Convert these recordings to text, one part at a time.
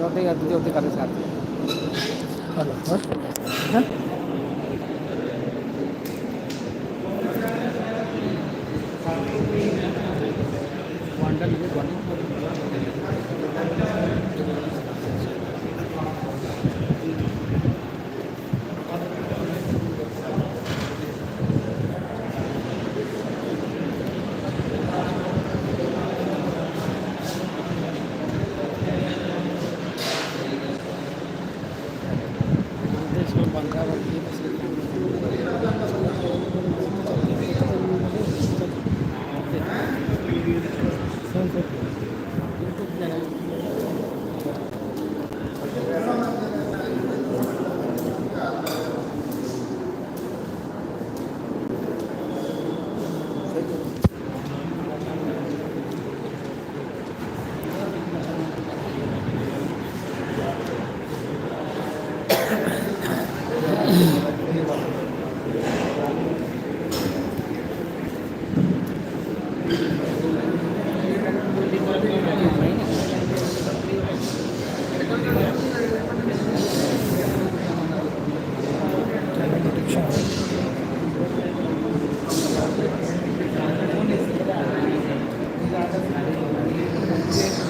होते या दूसरे होते कर साथ हेलो हाँ वंडर वन इसमें पंखा बनती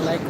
लाइक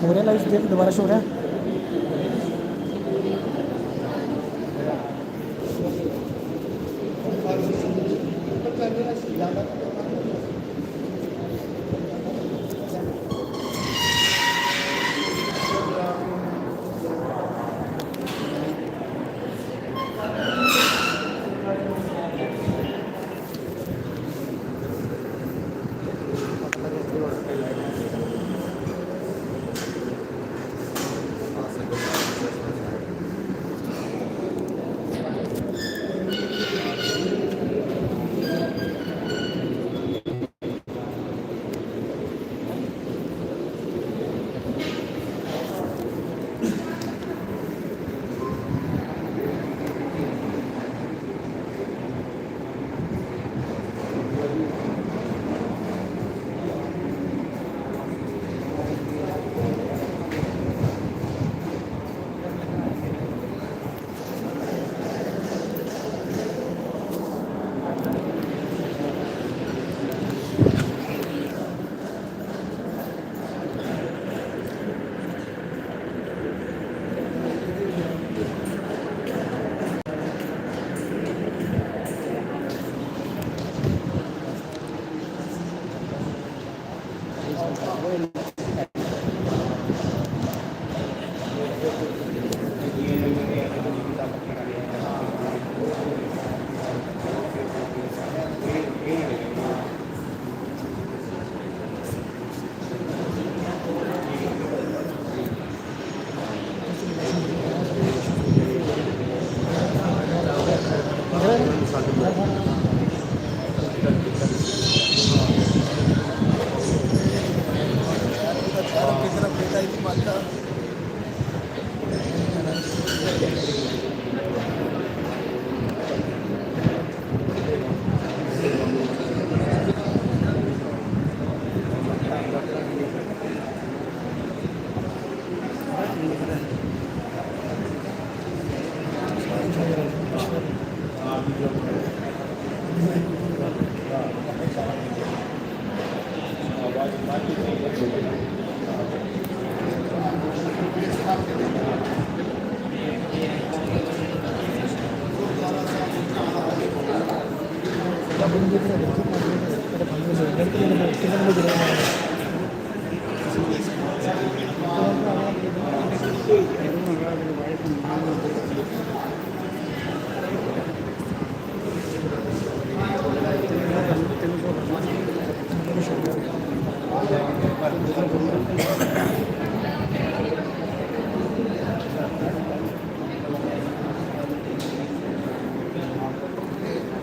हो रहा है लाइव देख दोबारा शो हो रहा है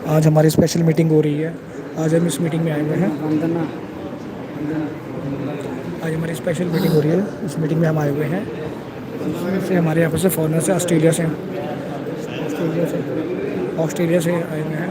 आज हमारी स्पेशल मीटिंग हो रही है। आज हम इस मीटिंग में आए हुए हैं। वंदना आज हमारी स्पेशल मीटिंग हो रही है। इस मीटिंग में हम आए हुए हैं। से हमारे यहाँ पर से फॉरनर से ऑस्ट्रेलिया से आए हुए हैं।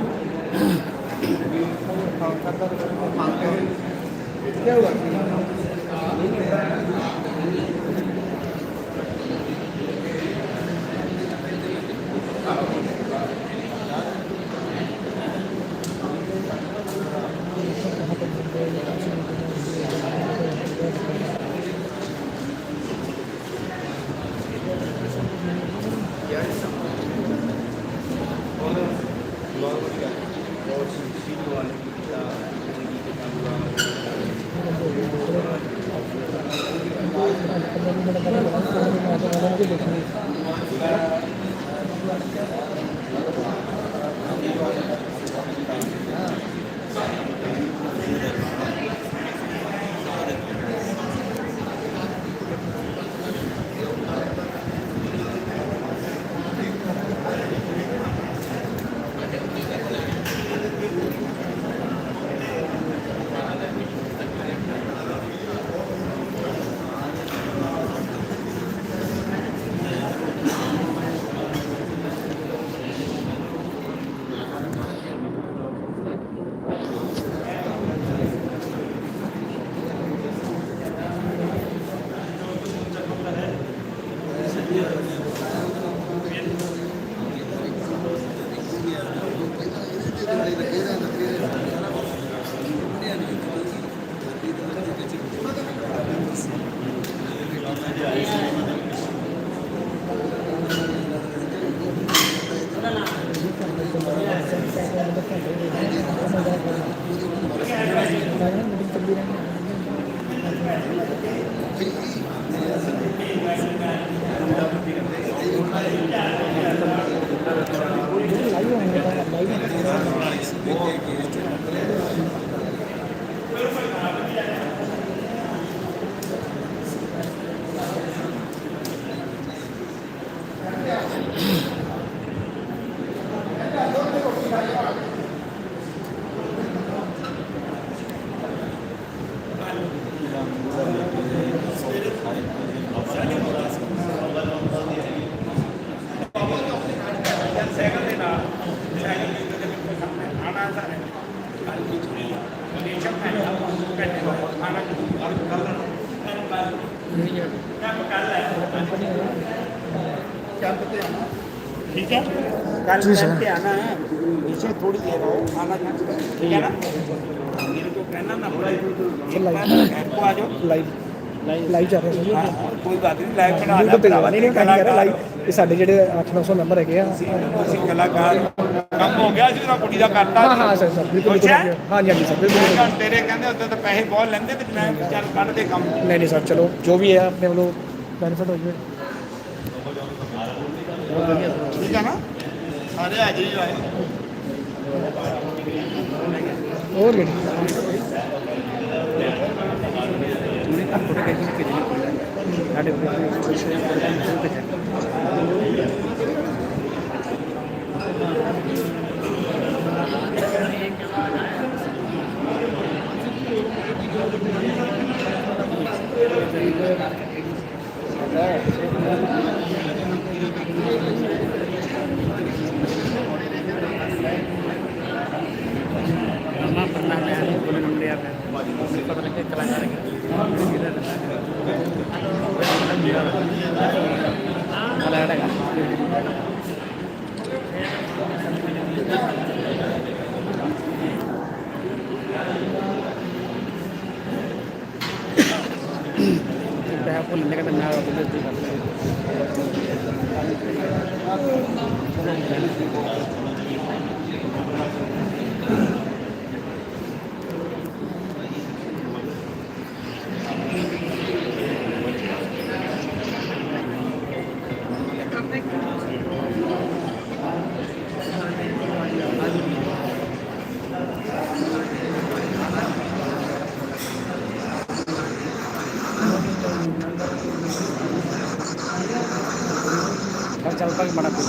ठीक है, कल जी सर। टाइम पे आना है, नीचे थोड़ी देर आओ, खाना खा के, ठीक है ना? मेरे को कहना ना पड़े, एक बार घर को आ जाओ, लाइव ਲਾਈਵ ਚੱਲ ਰਿਹਾ ਸੀ ਹਾਂ ਕੋਈ ਗੱਲ ਨਹੀਂ ਲਾਈਵ ਬਣਾ YouTube ਤੇ ਭਰਾਵਾ, ਨਹੀਂ ਨਹੀਂ ਕਹਿ ਰਿਹਾ ਲਾਈਵ ਇਹ ਸਾਡੇ ਜਿਹੜੇ 800-900 ਮੈਂਬਰ ਹੈਗੇ ਆ ਅਸੀਂ ਕਲਾਕਾਰ ਕੰਮ ਹੋ ਗਿਆ ਜਿਹਦਾ ਕੁੜੀ ਦਾ ਕਰਤਾ ਹਾਂ ਹਾਂ ਸਰ ਬਿਲਕੁਲ ਖੁਸ਼ ਹੈ? ਹਾਂ ਜੀ ਸਰ ਬਿਲਕੁਲ ਤੇਰੇ ਕਹਿੰਦੇ ਉੱਤੇ ਤਾਂ ਪੈਸੇ ਬਹੁਤ ਲੈਂਦੇ ਤੇ ਮੈਂ ਚੱਲ ਕੱਢ ਦੇ ਕੰਮ ਨਹੀਂ ਨਹੀਂ ਸਰ ਚਲੋ ਜੋ ਵੀ ਹੈ ਆਪਣੇ ਵੱਲੋਂ ਬੈਨੀਫਿਟ ਹੋ ਜਾਵੇ ਠੀਕ ਹੈ ਨਾ ਸਾਰੇ ਆ ਜੀ ਆਏ ਹੋਰ ਵੀ ਚੱਲ ਪਾ ਬੜਾ ਕੁਝ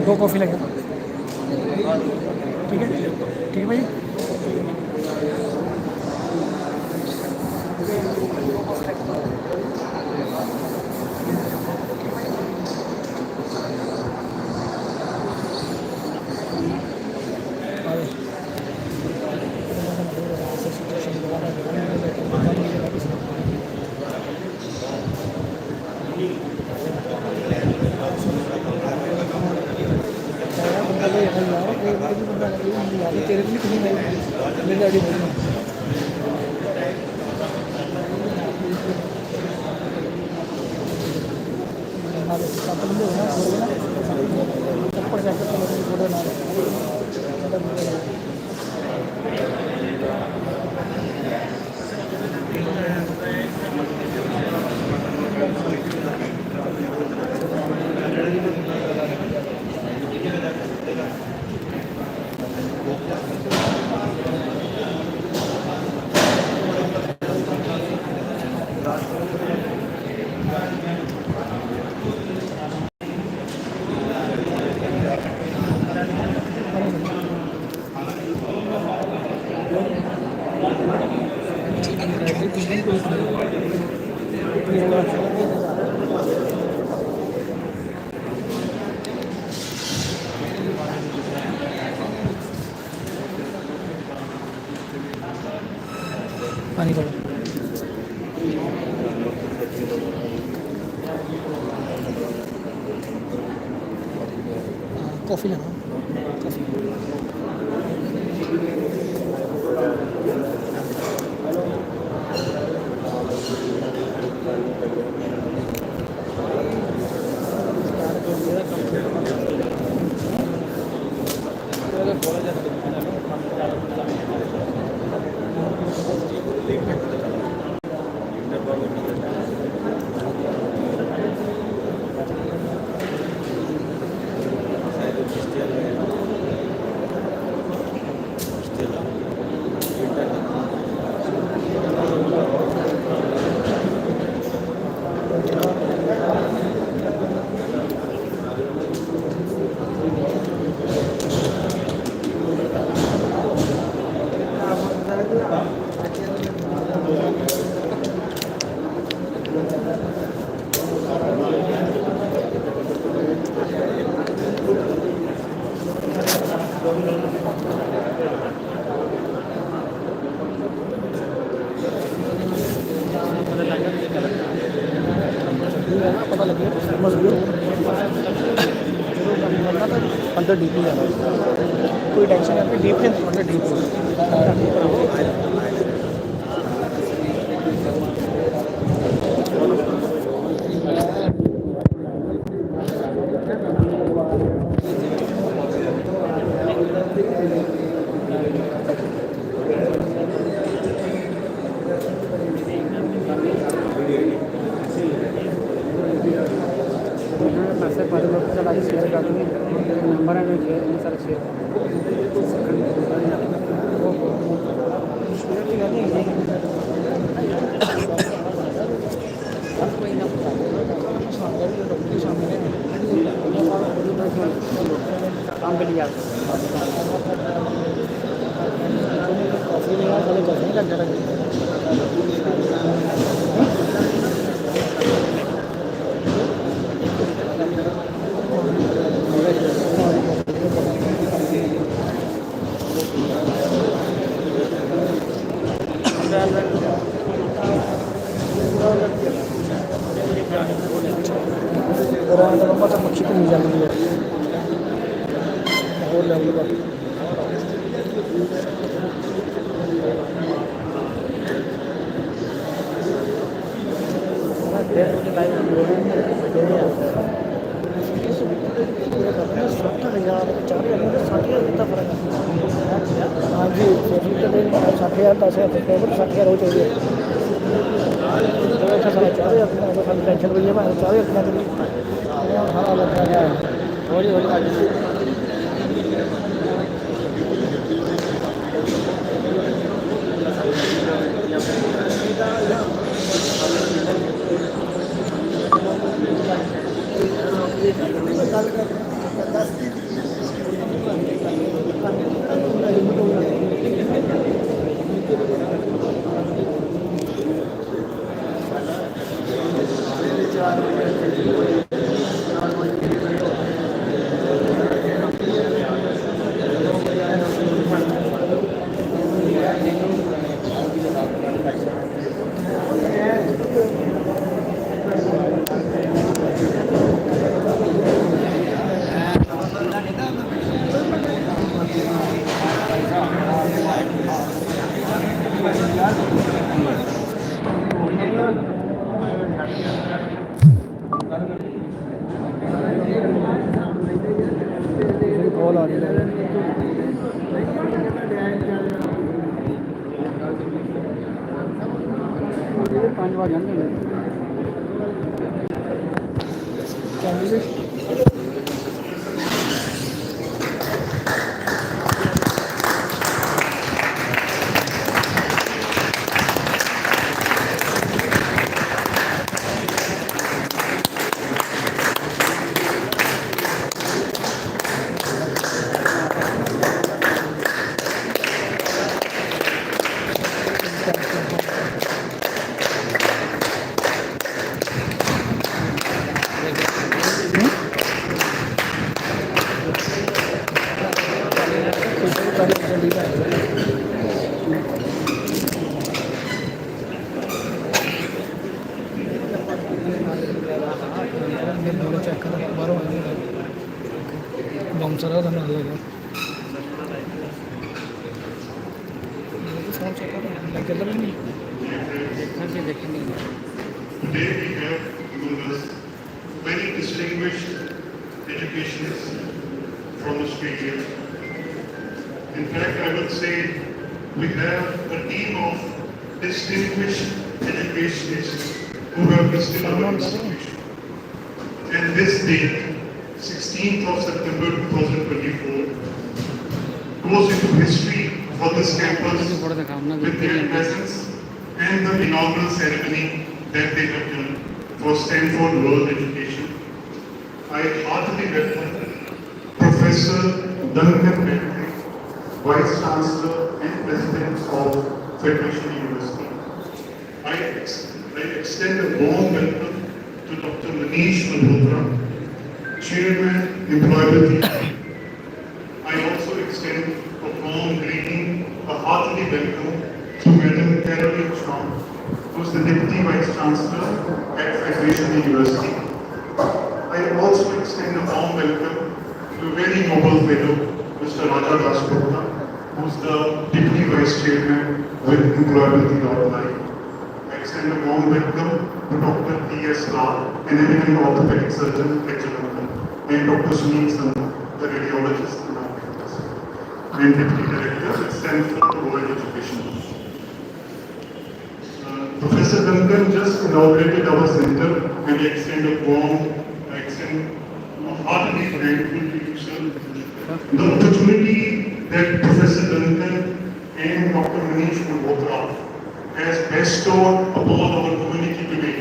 दो कॉफ़ी लगेगा ठीक है भाई तेरे को भी मेरी गाड़ी कुछ दिन कोई पानी का कॉफ़ी लेना कॉफ़ी पता लगे मजबूर अंदर डीप नहीं जाना कोई टेंशन नहीं डीप नहीं अंदर डीप पैसे 5 लोग चला शेयर कर दूँगी नंबर है सर शेयर काम पे लिया कॉफ़ी लेना साले कॉफ़ी नहीं करना और मक्खी को मिल जाती है और लेवल पर हाँ जी 60,000 10,000 60,000 हो चाहिए सारा 4,000 टेंशन हुई है मैं 4,000 हौली हौली कॉल आ रही है 5 बार जाने सारा धन अलग है फोन चेक करो लाइक कर नहीं Today we have among us very distinguished educationists from Australia. In fact, I would say we have a team of distinguished educationists who have visited our institution. And this date, 16th of September 2024, goes into history for this campus with their presence and the inaugural ceremony that they have done for Stanford World Education. I heartily welcome Professor Duncan Bentley, Vice Chancellor and President of Federation University. I extend a warm welcome to Dr. Manish Malhotra, Chairman, Employability. I also extend a warm greeting, a hearty welcome to Madam Caroline Chong, who is the Deputy Vice Chancellor at Federation University. I also extend a warm welcome to a very noble fellow, Mr. Raja Dasgupta, who is the Deputy Vice Chairman with Employability.live. I extend a warm welcome to Dr. T.S. Lal, an eminent orthopedic surgeon at Jalandhar, and Dr. Sunil Sandhu, the radiologist in our campus, and Deputy Director at Stanford World Education. Professor Duncan just inaugurated our center, and I extend a heartily grateful to you, sir. The opportunity that Professor Duncan and Dr. Manish Malhotra has bestowed upon our community today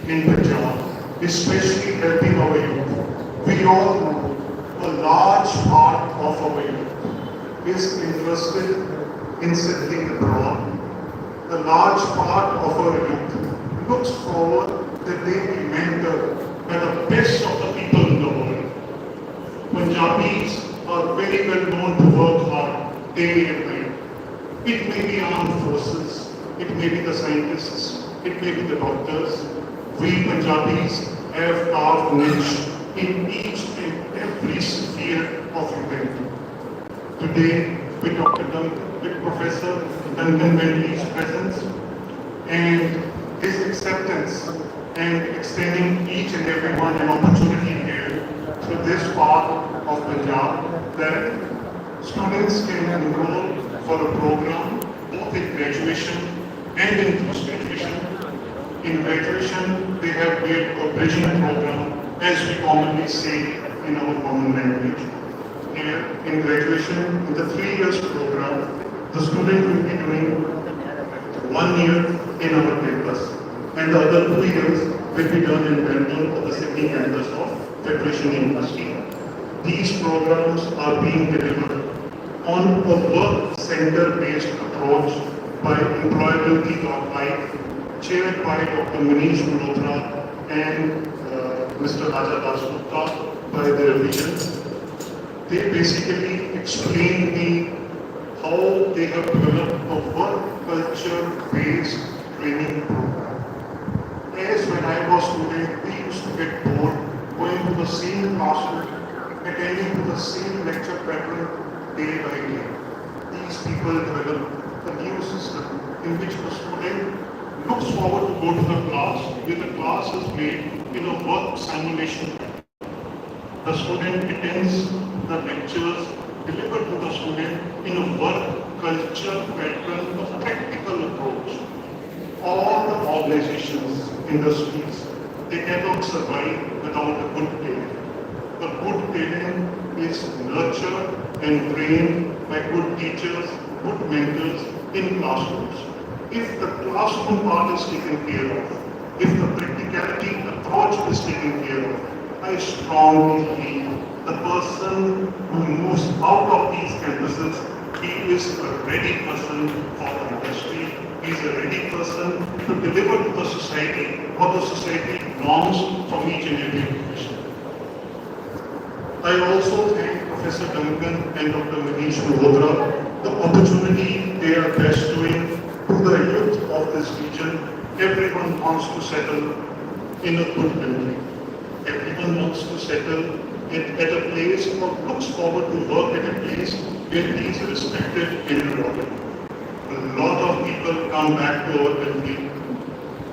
in Punjab, especially helping our youth. We all know a large part of our youth is interested in settling abroad. A large part of our youth looks forward that they be mentored by the best of the people in the world. Punjabis are very well known to work hard day and night. It may be armed forces, it may be the scientists, it may be the doctors. We Punjabis have carved niche in each and every sphere of humanity. Today, with Professor Duncan Bentley's presence and his acceptance and extending each and every one an opportunity here to this part of Punjab that students can enroll for a program both in graduation and in post-graduation. In graduation, they have made a bridging program, as we commonly say in our common language. Here, in graduation, in the 3 years program, the student will be doing 1 year in our campus, and the other 2 years will be done in Bangalore or the Sydney campus of Federation University. These programs are being delivered on a work center-based approach by Employability.live, chaired by Dr. Manish Malhotra and Mr. Raja Dasgupta by their vision. They basically explain how they have developed a work culture-based training program. As when I was student, we used to get bored going to the same classroom, attending to the same lecture pattern day by day. These people developed a new system in which the student looks forward to go to the class where the class is made in a work simulation. The student attends the lectures delivered to the student in a work culture pattern of practical approach. All the organizations, industries, they cannot survive without a good parent. A good parent is nurtured and trained by good teachers, good mentors in classrooms. If the classroom part is taken care of, if the practicality approach is taken care of, I strongly believe the person who moves out of these campuses, he is a ready person for the industry. He is a ready person to deliver to the society what the society longs from each and every profession. I also thank Professor Duncan and Dr. Manish Malhotra the opportunity they are bestowing to the youth of this region. Everyone wants to settle in a good country. Everyone wants to settle at a place or looks forward to work at a place where he is respected and rewarded. A lot of people come back to our country.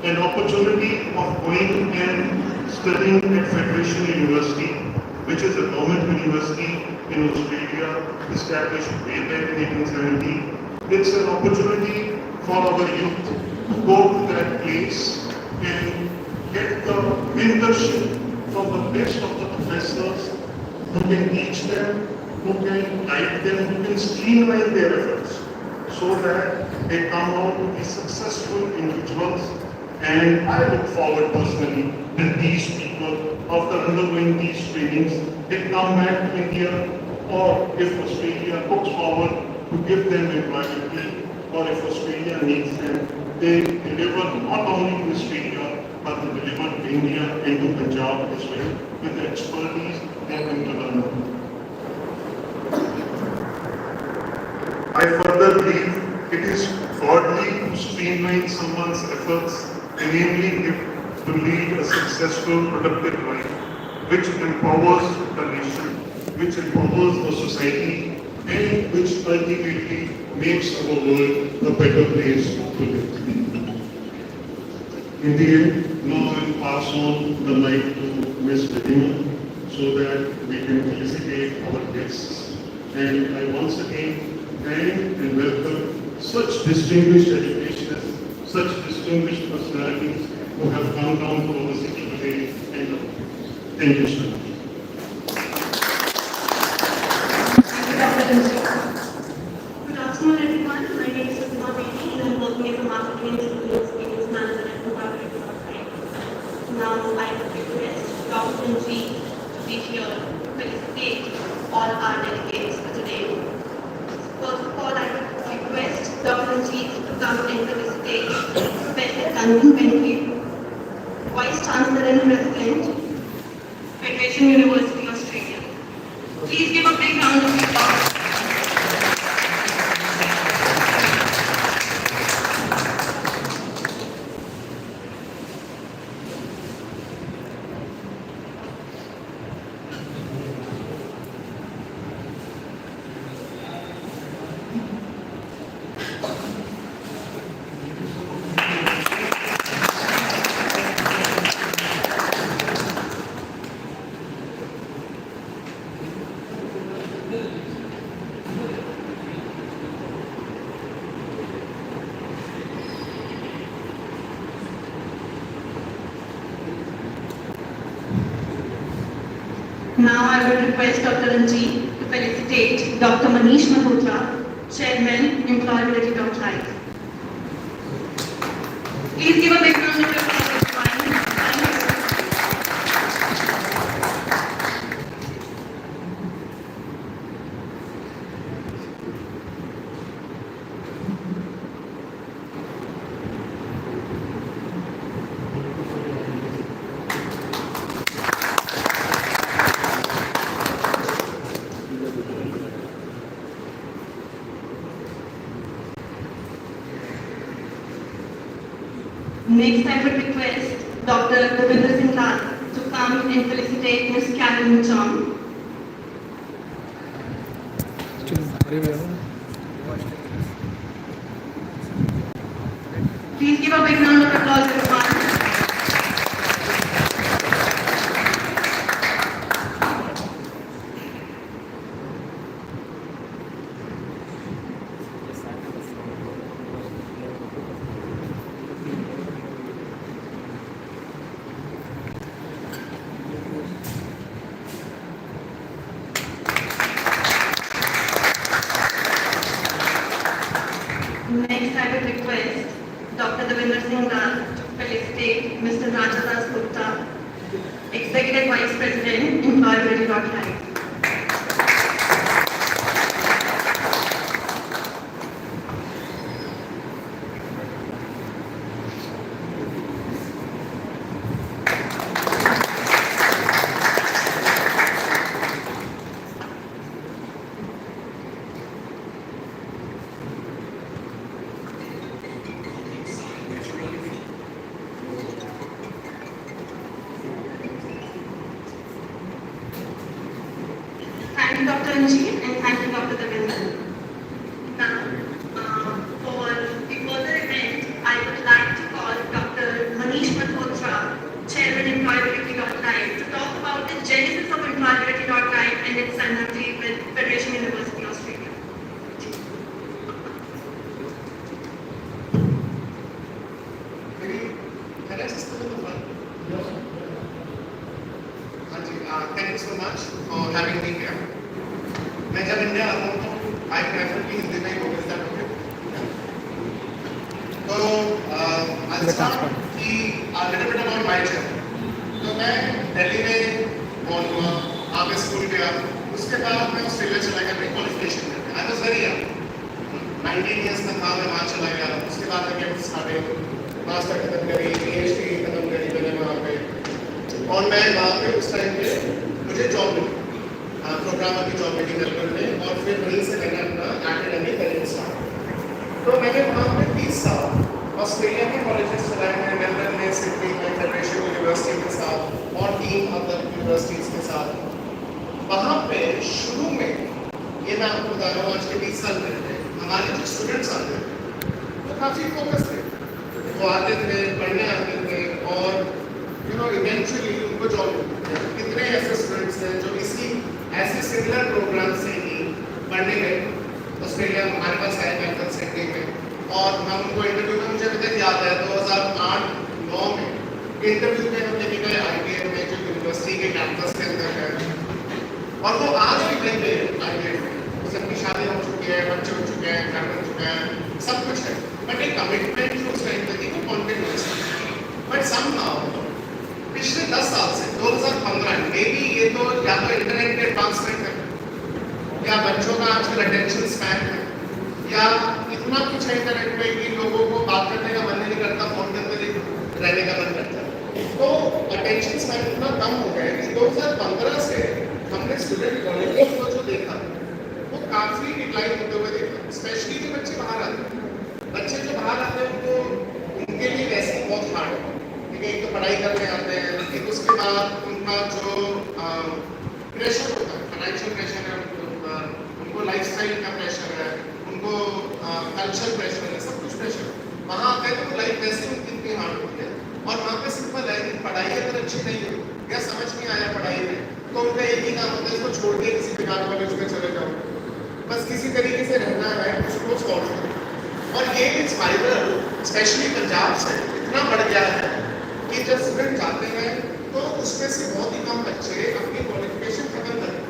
An opportunity of going and studying at Federation University, which is a government university in Australia, established way back in 1870. It's an opportunity for our youth to go to that place and get the mentorship from the best of the professors who can teach them, who can guide them, who can streamline their efforts so that they come out to be successful individuals. And I look forward personally that these people, after undergoing these trainings, they come back to India, or if Australia looks forward to give them employability, or if Australia needs them, they deliver not only to Australia, but they deliver to India and to Punjab as well, with the expertise they bring to learn. I further believe it is godly to streamline someone's efforts, enabling him to lead a successful, productive life, which empowers the nation, which empowers the society, and which ultimately makes our world a better place to live. In the end, now I will pass on the mic to Ms. Fatima so that we can felicitate our guests. And I once again thank and welcome such distinguished educationists, such distinguished personalities who have come down to our city today. And thank you, sir. Good afternoon, everyone. My name is Fatima Bedi, and I'm working as a marketing and experience manager at Mobile. Now, I would request Dr. G to be here to felicitate all our delegates for today. First of all, I would request Dr. G to come and felicitate Professor Kannan Bentley, Vice Chancellor and President, Federation University, Australia. Please give a big round of applause. Now I would request Dr. Ranjit to felicitate Dr. Manish Malhotra, Chairman, Employability Life. Please give a big round of applause, everyone. Thank you. Next, I would request Dr. Davinder Singh Lal to come and felicitate Ms. Carolyn Chong. Please give a big round of applause, everyone. Next, I would request Dr. Davinder Singh Lal to felicitate Mr. Rajadas Gupta, Executive Vice President, Employability.Life. you, Dr. Anji, and thank you, Dr. Davinder. Now, for the further event, I would like to call Dr. Manish Malhotra, Chairman Employability.live, to talk about the genesis of Employability.live and its synergy with Federation University Australia. Can I just come in the front? Thank you so much for having me here. मैं जब India आता हूँ, I prefer कि हिंदी में ही बोले इस तरह के। तो I'll start कि a little bit about my journey. तो मैं दिल्ली में born हुआ, आगे स्कूल गया, उसके बाद मैं ऑस्ट्रेलिया चला गया अपनी क्वालिफिकेशन करने। I was very young, 19 years का था मैं वहाँ चला गया, उसके बाद मैं केमिस्ट्री स्टार्ट मास्टर खत्म करी, PhD खत्म करी मैंने वहाँ पे, और मैं वहाँ पे उस टाइम पे मुझे जॉब मिली, प्रोग्रामर की जॉब मिली मेलबर्न में, और फिर वहीं से मैंने अपना एकेडमिक करियर स्टार्ट। तो मैंने वहाँ पे 30 साल ऑस्ट्रेलिया के कॉलेजेस चलाए हैं, मेलबर्न में, सिडनी में, फेडरेशन यूनिवर्सिटी के साथ और 3 अदर यूनिवर्सिटीज़ के साथ। वहाँ पे शुरू में ये मैं आपको बता रहा हूँ, आज के 20 साल पहले हमारे जो स्टूडेंट्स आते थे वो काफ़ी फोकस थे, वो आते थे, पढ़ने आते थे, और इवेंचुअली उनको जॉब मिलती है। कितने ऐसे स्टूडेंट्स हैं जो इसी ऐसे सिमिलर प्रोग्राम से ही पढ़ने गए ऑस्ट्रेलिया, हमारे पास आए कैंपस सिडनी में, और हम उनको इंटरव्यू में, मुझे अभी तक याद है 2008-9 में इंटरव्यू में हम लेके गए IBM में, जो यूनिवर्सिटी के कैंपस के अंदर है, और वो आज भी गए थे IBM में। सबकी शादी हो चुकी है, बच्चे हो चुके हैं, घर बन चुके हैं, सब कुछ है, बट एक कमिटमेंट जो उस टाइम पे थी वो कॉन्टिन्यूअस है। बट समहाउ पिछले 10 साल से 2015 मे बी ये तो या तो इंटरनेट के एडवांसमेंट है, या बच्चों का आजकल अटेंशन स्पैन है, या इतना कुछ है इंटरनेट में कि लोगों को बात करने का मन नहीं करता, फोन के अंदर ही रहने का मन करता है। तो अटेंशन स्पैन इतना कम हो गया कि 2015 से हमने स्टूडेंट कॉलेज को जो देखा वो काफी डिक्लाइन होते हुए देखा। स्पेशली जो बच्चे बाहर आते हैं, बच्चे जो बाहर आते हैं उनको उनके लिए वैसे ही बहुत हार्ड है, एक तो पढ़ाई करने आते हैं, लेकिन उसके बाद उनका जो प्रेशर होता है, फाइनेंशियल प्रेशर है उनको लाइफस्टाइल का प्रेशर है, उनको कल्चरल प्रेशर है, सब कुछ प्रेशर। वहाँ आते हैं तो लाइफ वैसे उनकी इतनी हार्ड होती है, और वहाँ पे सिंपल है कि पढ़ाई अगर अच्छी नहीं हो या समझ नहीं आया पढ़ाई में, तो उनका एक ही काम होता है, इसको छोड़ के किसी बेकार कॉलेज में चले जाओ, बस किसी तरीके से रहना है, उसको सॉल्व करो। और ये स्पाइरल स्पेशली पंजाब से इतना बढ़ गया है कि जब स्टूडेंट जाते हैं तो उसमें से बहुत ही कम बच्चे अपनी क्वालिफिकेशन खत्म करते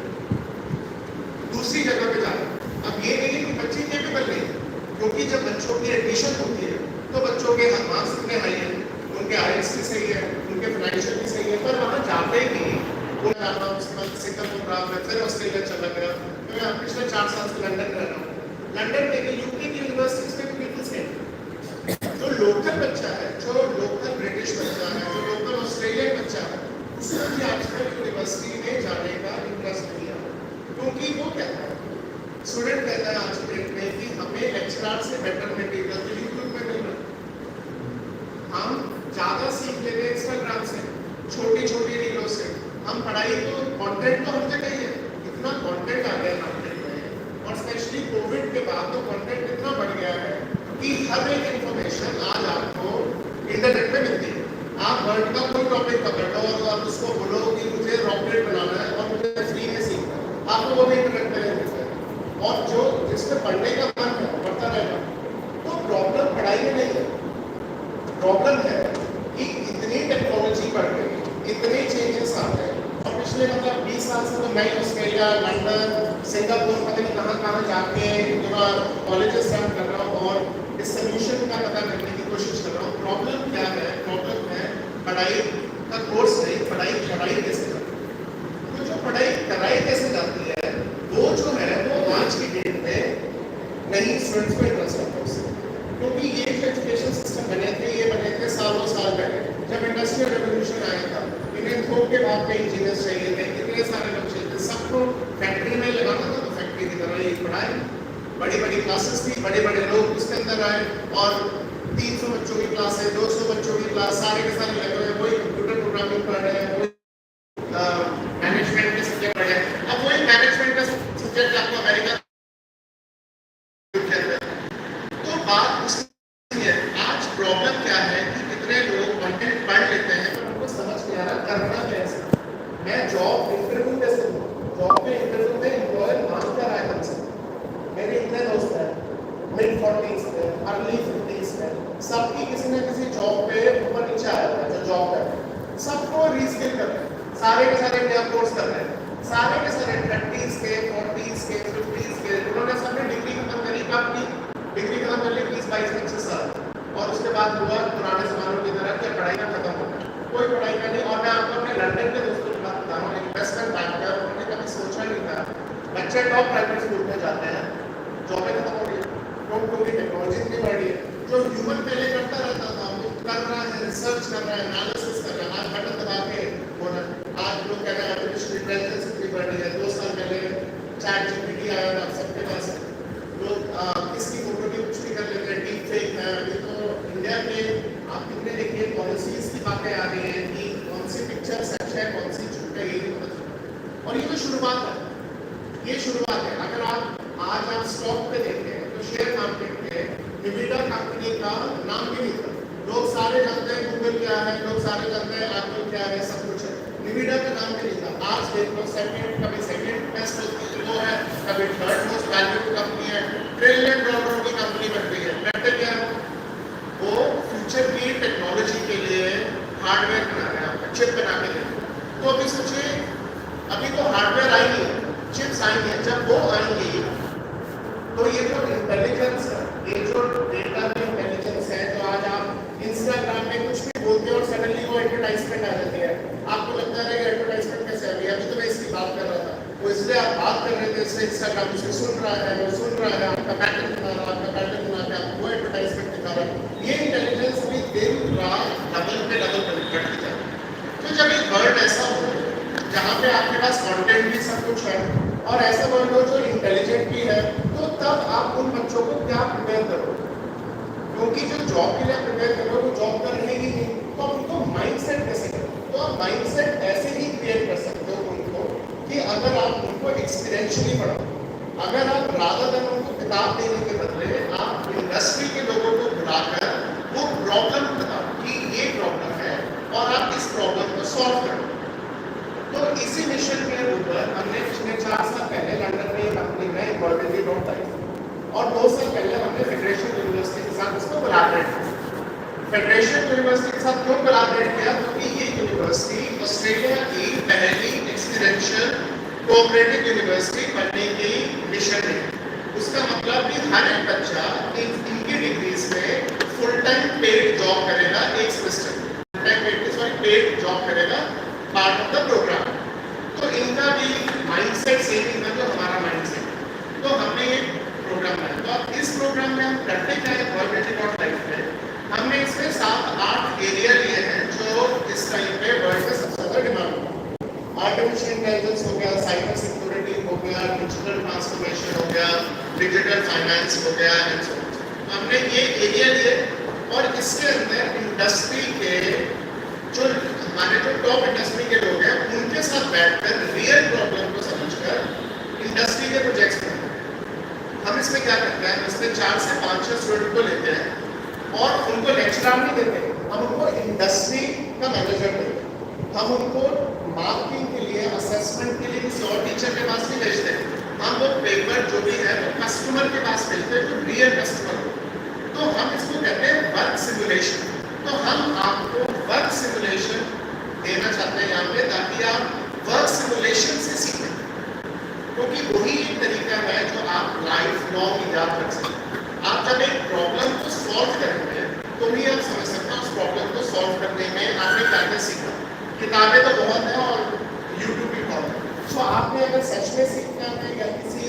दूसरी जगह पे जाते हैं। अब ये नहीं है कि बच्चे केपेबल नहीं, क्योंकि जब बच्चों की एडमिशन होती है तो बच्चों के मार्क्स इतने हाई हैं, उनके IELTS भी सही है, उनके फाइनेंशियल भी सही है, पर वहाँ जाते ही उन्हें आना, उसके बाद सिंगापुर रहा, मैं फिर ऑस्ट्रेलिया चला गया। मैं पिछले 4 साल से लंदन रह रहा हूँ, लंदन में यूके की यूनिवर्सिटीज में बिल्कुल सेम। जो लोकल बच्चा है, जो लोकल ब्रिटिश बच्चा है, जो लोकल ऑस्ट्रेलियन बच्चा है, उसको भी आजकल यूनिवर्सिटी में जाने का इंटरेस्ट नहीं है, क्योंकि वो कहता है, स्टूडेंट कहता है आज के डेट में कि हमें लेक्चरर से बेटर मटेरियल तो यूट्यूब में मिल रहा है, हम ज़्यादा सीख लेते हैं इंस्टाग्राम से, छोटी छोटी रीलों से। हम पढ़ाई तो कंटेंट तो हर जगह ही है, इतना कंटेंट आ गया मार्केट में, और स्पेशली कोविड के बाद तो कंटेंट इतना बढ़ गया है कि हर एक इंफॉर्मेशन आज आपको इंटरनेट पे मिलती है। आप वर्ल्ड का कोई टॉपिक पकड़ लो और आप उसको बोलो कि मुझे रॉकेट बनाना है और मुझे फ्री में सीखना है, आपको वो भी इंटरनेट पे मिलता है। और जो जिसमें पढ़ने का मन है पढ़ता रहेगा। तो प्रॉब्लम पढ़ाई में नहीं है, प्रॉब्लम है कि इतनी टेक्नोलॉजी बढ़ गई, इतने चेंजेस आ गए, और पिछले 20 साल से तो मैं ऑस्ट्रेलिया, लंदन, सिंगापुर, पता नहीं कहाँ जाके कॉलेजेस स्टार्ट कर रहा हूँ और इस सोल्यूशन का पता करने की कोशिश कर रहा हूँ। प्रॉब्लम क्या है? प्रॉब्लम है पढ़ाई का कोर्स नहीं, पढ़ाई कैसे जाती है। तो जो पढ़ाई कराई कैसे जाती है वो जो है वो आज की डेट में नहीं स्टूडेंट्स को इंटरेस्ट आता है उससे, क्योंकि ये जो एजुकेशन सिस्टम बने थे सालों साल पहले, जब इंडस्ट्रियल रेवोल्यूशन आया था, इन्हें थोक के भाव पे इंजीनियर्स चाहिए थे, कितने सारे लोग चाहिए थे, सबको फैक्ट्री में लगाना था, तो फैक्ट्री की तरह ही पढ़ाई, बड़ी बड़ी क्लासेस थी, बड़े बड़े लोग उसके अंदर आए, और 300 बच्चों की क्लास है, 200 बच्चों की क्लास, सारे के सारे लगे हुए, वही कंप्यूटर प्रोग्रामिंग पढ़ रहे हैं, वही मैनेजमेंट के सब्जेक्ट पढ़ रहे हैं। अब वही मैनेजमेंट का प्रॉब्लम क्या है कि कितने लोग कंटेंट पढ़ लेते हैं पर उनको समझ नहीं आ रहा करना कैसे। मैं जॉब इंटरव्यू कैसे दूँ, जॉब में इंटरव्यू में एम्प्लॉयर मांग कर रहा है हमसे। मेरे इतने दोस्त हैं मिड 40s में, अर्ली 50s में, सबकी किसी न किसी जॉब पे ऊपर नीचे आया हुआ है जो जॉब कर रहे हैं, सबको रीस्किल कर रहे हैं, सारे के सारे नया कोर्स कर रहे हैं, सारे के सारे 30s के 40s के 50s के, उन्होंने सबने डिग्री खत्म करी, कब की डिग्री खत्म कर ली 20-22-25 साल, और उसके बाद हुआ पुराने जमानों की तरह कि पढ़ाई का खत्म हो गया, कोई पढ़ाई का नहीं। और मैं आपको अपने लंदन के दोस्तों की बात बता रहा हूँ, इन्वेस्टमेंट बैंकर, उन्होंने कभी सोचा नहीं था बच्चे टॉप प्राइवेट स्कूल में जाते हैं, जॉबें खत्म हो रही है क्योंकि टेक्नोलॉजी इतनी बढ़ रही है। जो ह्यूमन पहले करता रहता था वो कर रहा है, रिसर्च कर रहा है, एनालिसिस कर रहा है, आज बटन दबा के बोला। आज लोग कह रहे हैं आर्टिफिशियल इंटेलिजेंस इतनी बढ़ रही है, 2 साल पहले चैट जीपीटी आया था, सबके पास लोग इसकी फोटो की कुछ भी कर लेते हैं, डीप फेक है। अभी तो इंडिया में आप कितने देखिए पॉलिसीज की बातें आ रही हैं कि कौन सी पिक्चर सच है कौन सी झूठ है, ये नहीं पता चलता। और ये तो शुरुआत है, ये शुरुआत है। अगर आज आप स्टॉक पे देखें तो शेयर मार्केट पे निविडा कंपनी का नाम भी नहीं था, लोग सारे जानते हैं गूगल क्या है, लोग सारे जानते हैं एप्पल क्या है, सब कुछ है, निविडा का नाम भी नहीं था। आज देख लो कभी सेकंड बेस्ट वो है, कभी थर्ड मोस्ट वैल्यूड कंपनी है, $1 ट्रिलियन की कंपनी बन गई है। करते क्या है वो फ्यूचर की टेक्नोलॉजी के लिए हार्डवेयर बना रहे हैं, चिप बना के दे। तो अभी सोचिए अभी तो हार्डवेयर आई है, चिप्स आएंगे, जब वो आएंगी तो ये जो इंटेलिजेंस है, ये जो डेटा में इंटेलिजेंस है, तो आज आप इंस्टाग्राम में कुछ भी बोलते हो और सडनली वो एडवर्टाइजमेंट आ जाती है, आपको लगता है कि एडवर्टाइजमेंट कैसे आ गई। अभी तो मैं इसकी बात कर रहा था, वो इसलिए आप बात कर रहे थे, इसलिए इंस्टाग्राम उसे सुन रहा है, वो सुन रहा है, आपका पैटर्न बना रहा है, आपका पैटर्न बना के आपको वो एडवर्टाइजमेंट दिखा रहा है। ये इंटेलिजेंस भी दिन रात लेवल पे लेवल बढ़ती जाती है। तो जब एक वर्ल्ड ऐसा हो जहाँ पे आपके पास कंटेंट भी सब कुछ है और ऐसा वर्ल्ड हो जो इंटेलिजेंट भी है, तो तब आप उन बच्चों को क्या प्रिपेयर करो, क्योंकि जो जॉब के लिए प्रिपेयर करो वो जॉब कर रहेगी नहीं, तो आप उनको माइंडसेट कैसे करो। तो आप माइंडसेट ऐसे ही क्रिएट कर सकते हो उनको कि अगर आप उनको एक्सपीरियंशियली पढ़ाओ, अगर आप रादर देन उनको किताब देने के बदले आप इंडस्ट्री के लोगों को बुलाकर वो प्रॉब्लम बताओ कि ये प्रॉब्लम है और आप इस प्रॉब्लम को सॉल्व करो। तो इसी मिशन के ऊपर हमने पिछले 4 साल पहले लंदन में एक कंपनी में वर्ल्डली नोट आई और 2 साल पहले हमने फेडरेशन यूनिवर्सिटी के साथ इसको कोलैबोरेट किया। फेडरेशन यूनिवर्सिटी के साथ क्यों कोलैबोरेट किया? क्योंकि ये यूनिवर्सिटी ऑस्ट्रेलिया की पहली एक्सपीरियंशियल कोऑपरेटिव यूनिवर्सिटी बनने की मिशन है। उसका मतलब कि हर एक बच्चा इनकी डिग्रीज में फुल टाइम पेड जॉब करेगा, एक सेमेस्टर पेड जॉब करेगा पार्ट ऑफ द प्रोग्राम। तो इनका भी माइंडसेट सेम ही था जो हमारा माइंडसेट। तो हमने ये प्रोग्राम बनाया। तो अब इस प्रोग्राम में हम करते क्या है, वर्ल्ड लाइफ में हमने इसमें 7-8 एरिया लिए हैं जो इस टाइम पे वर्ल्ड में सबसे ज्यादा डिमांड है। आर्टिफिशियल इंटेलिजेंस हो गया, साइबर सिक्योरिटी हो गया, डिजिटल ट्रांसफॉर्मेशन हो गया, डिजिटल फाइनेंस हो गया, हमने ये एरिया लिए और इसके अंदर इंडस्ट्री के जो हमारे जो टॉप इंडस्ट्री के लोग हैं उनके साथ बैठकर रियल प्रॉब्लम को समझकर इंडस्ट्री के प्रोजेक्ट्स बनाते। हम इसमें क्या करते हैं, इसमें 4 से 5 स्टूडेंट को लेते हैं और उनको लेक्चर नहीं देते, हम उनको इंडस्ट्री का मैनेजर देते हैं। हम उनको मार्किंग के लिए, असेसमेंट के लिए किसी और टीचर के पास नहीं भेजते, हम वो पेपर जो भी है वो कस्टमर के पास भेजते हैं जो रियल कस्टमर हो। तो हम इसको कहते हैं वर्क सिमुलेशन। तो हम आपको वर्क सिमुलेशन देना चाहते हैं यहाँ पे, ताकि आप वर्क सिमुलेशन से सीखें, क्योंकि वही एक तरीका है जो आप लाइफ लॉन्ग याद रख सकते हैं। आप जब एक प्रॉब्लम को सॉल्व करेंगे तो भी आप समझ सकते हैं उस प्रॉब्लम को सॉल्व करने में आपने क्या क्या सीखा। किताबें तो बहुत हैं और यूट्यूब भी बहुत है। तो आपने अगर सच में सीखना है या किसी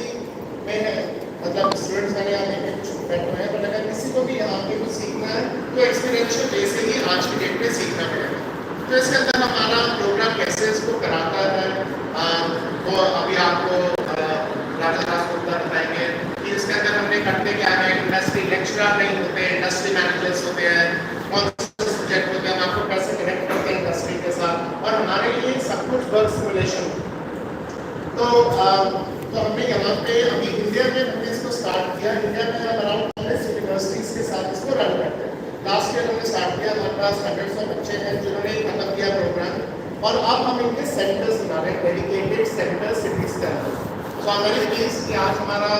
में है, मतलब स्टूडेंट्स मैंने यहाँ पे कुछ बैठे हैं, बट अगर किसी को भी यहाँ पे कुछ सीखना है तो एक्सपीरियंशियल वे से ही आज की डेट में सीखना पड़ेगा। तो इसके अंदर हमारा प्रोग्राम कैसे इसको कराता है वो अभी आपको राजा दास गुप्ता बताएंगे कि इसके अंदर हमने करते क्या है। इंडस्ट्री लेक्चरर नहीं होते, इंडस्ट्री मैनेजर्स होते हैं, कौन से सब्जेक्ट होते हैं, हम आपको कैसे कनेक्ट करते हैं इंडस्ट्री के साथ, और हमारे लिए सब कुछ वर्क सिमुलेशन। तो हमने यहाँ पे अभी इंडिया में हमने इसको स्टार्ट किया। इंडिया में हम अराउंड 40 यूनिवर्सिटीज के साथ इसको रन करते हैं। लास्ट लास्ट ईयर हमने स्टार्ट किया, हमारे पास 100 बच्चे हैं जिन्होंने खत्म किया प्रोग्राम, और अब हम इनके सेंटर्स बना रहे हैं, डेडिकेटेड सेंटर सिटीज के अंदर। सो आई एम वेरी प्लीज्ड कि आज हमारा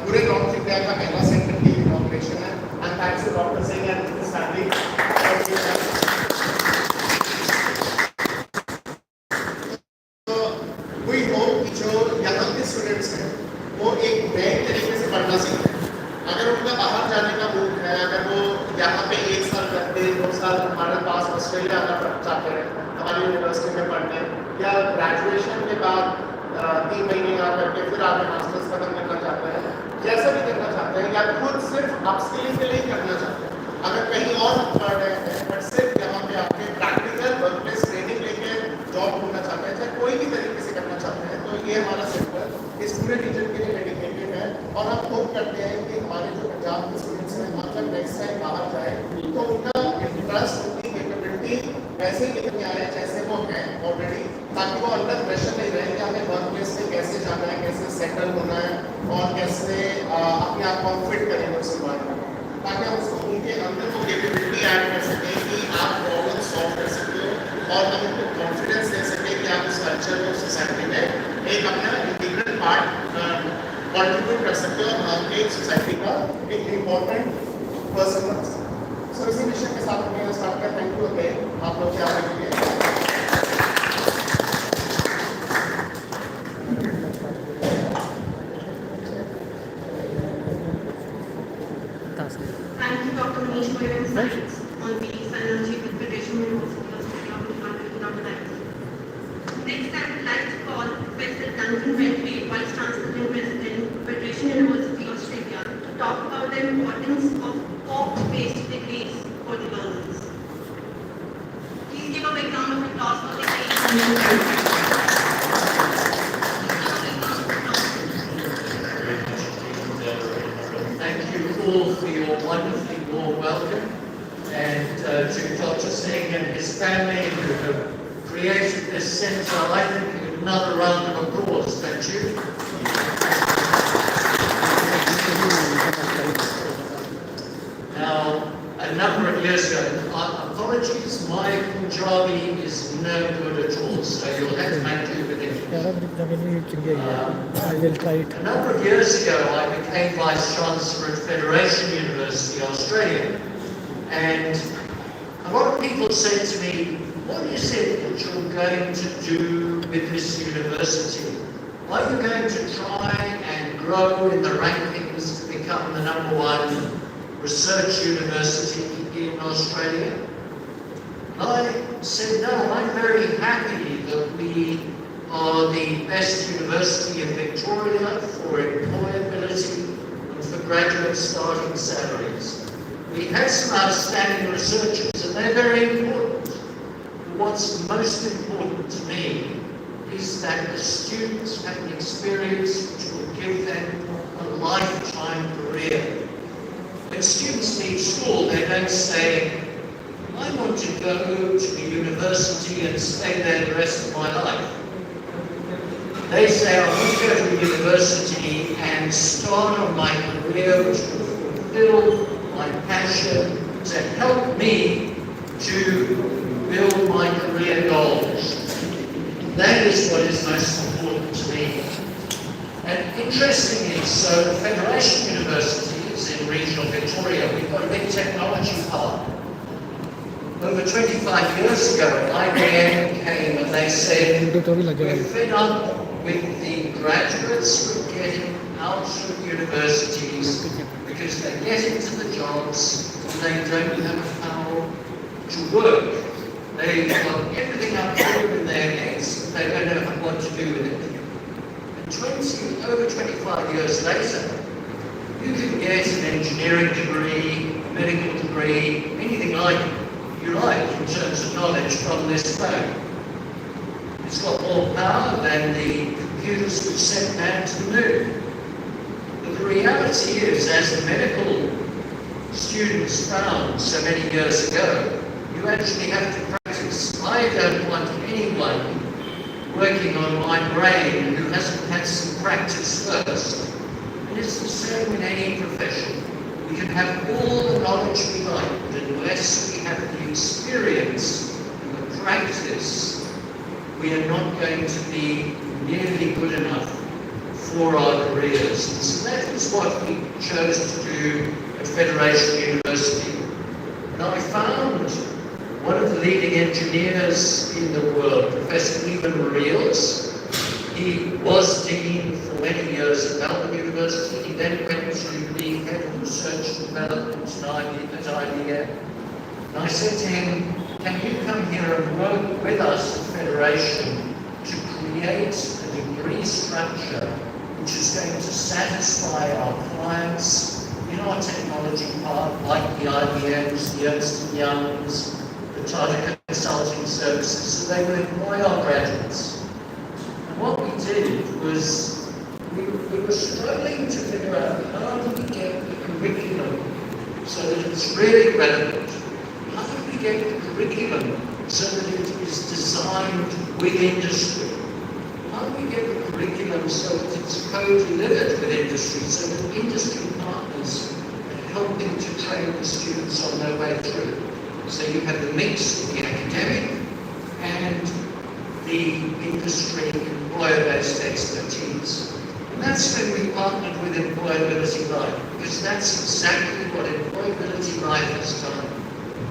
पूरे नॉर्थ इंडिया का पहला सेंटर की इनॉग्रेशन है, and thanks to doctor Singh and his family. We hope कि जो यहाँ के स्टूडेंट्स हैं वो एक नए तरीके से पढ़ना सीखें। अगर उनका बाहर जाने का मूड है, अगर वो यहाँ पे 1 साल रहते, 2 साल हमारे पास ऑस्ट्रेलिया आना चाहते हैं हमारी यूनिवर्सिटी में पढ़ने, या ग्रेजुएशन के बाद 3 महीने यहाँ करके फिर आगे मास्टर्स खत्म करना चाहते हैं, जैसा भी करना चाहते हैं, या खुद सिर्फ अपस्किलिंग के लिए करना चाहते हैं, अगर कहीं और पढ़ रहे हैं बट सिर्फ यहाँ पे आपके प्रैक्टिकल वर्क प्लेस ट्रेनिंग लेके जॉब ढूंढना चाहते हैं, चाहे कोई भी तरीके से करना चाहते हैं, तो ये हमारा सेंटर इस पूरे रीजन के लिए डेडिकेटेड है। और हम होप करते हैं कि हमारे जो पंजाब के स्टूडेंट्स हैं अगर नेक्स्ट टाइम बाहर जाए तो उनका इंटरेस्ट, उनकी कैपेबिलिटी वैसे ही निकल के आए जैसे वो हैं ऑलरेडी, ताकि वो अंडर प्रेशर नहीं रहे कि हमें वर्क प्लेस में कैसे जाना है, कैसे सेटल होना है, और कैसे अपने आप को फिट करेंगे उस एनवायरमेंट में, ताकि हम उसको उनके अंदर वो कैपेबिलिटी ऐड कर सकें कि आप प्रॉब्लम सॉल्व कर सकते हो, और हम उनको कॉन्फिडेंस दे सकें कि आप उस कल्चर में, सोसाइटी में एक अपना इंटीग्रल पार्ट कंट्रीब्यूट कर सकते हो, और एक सोसाइटी का एक इम्पोर्टेंट पर्सन बन सकते हो। सो इसी विषय के साथ हमने स्टार्ट किया। थैंक यू अगेन आप लोग के आने के लिए। Thank you, Dr. Manish, for your insights on the Synergy with British University of Australia. Next, I would like to call Professor Duncan Redgrave, Vice Chancellor and President, British University of Australia, to talk about the importance of COP-based degrees for the learners. Please give a big round of applause for the Thank you all for your wonderfully warm welcome, and to Dr. Singh and his family who have created this centre. I think another round of applause, don't you? Now, a number of years ago, apologies, my Punjabi is no good at all, so you'll have to make do with it. I will try it. A number of years ago, I became Vice Chancellor at Federation University, Australia, and a lot of people said to me, what is it that you're going to do with this university? Are you going to try and grow in the rankings to become the #1 research university in Australia? I said, no, I'm very happy that we are the best university in Victoria for employability and for graduate starting salaries. We have some outstanding researchers, and they're very important. What's most important to me is that the students have an experience which will give them a lifetime career. When students leave school, they don't say, I want to go to the university and stay there the rest of my life. They say, I want to go to university and start on my career which will fulfill my passion to help me to build my career goals. That is what is most important to me. And interestingly, so Federation University is in regional Victoria. We've got a big technology park. Over 25 years ago, IBM came and they said, we're fed up with the graduates we're getting out of universities because they get into the jobs and they don't know how to work. They've got everything up here in their heads, but they don't know what to do with it. And over 25 years later, you can get an engineering degree, a medical degree, anything like you like in terms of knowledge from this phone. It's got more power than the computers which sent man to the moon. But the reality is, as the medical students found so many years ago, you actually have to practice. I don't want anyone working on my brain who hasn't had some practice first. And it's the same in any profession. We can have all the knowledge we like, but unless we have the experience and the practice, we are not going to be nearly good enough for our careers. And so that was what we chose to do at Federation University. Now I found one of the leading engineers in the world, Professor Ivan Reels. He was dean for many years at Melbourne University. He then went to be head of research and development at IBM. And I said to him, can you come here and work with us at Federation to create a degree structure which is going to satisfy our clients in our technology part, like the IBMs, the Ernst & Youngs, the Tata Consulting Services, so they will employ our graduates. And what we did was, we were struggling to figure out how do we get the curriculum so that it's really relevant. How do we get the curriculum so that it is designed with industry? How do we get the curriculum so that it's co-delivered with industry, so that industry partners are helping to train the students on their way through? So you have the mix of the academic and the industry employer-based expertise. And that's when we partnered with Employability Life, because that's exactly what Employability Life has done.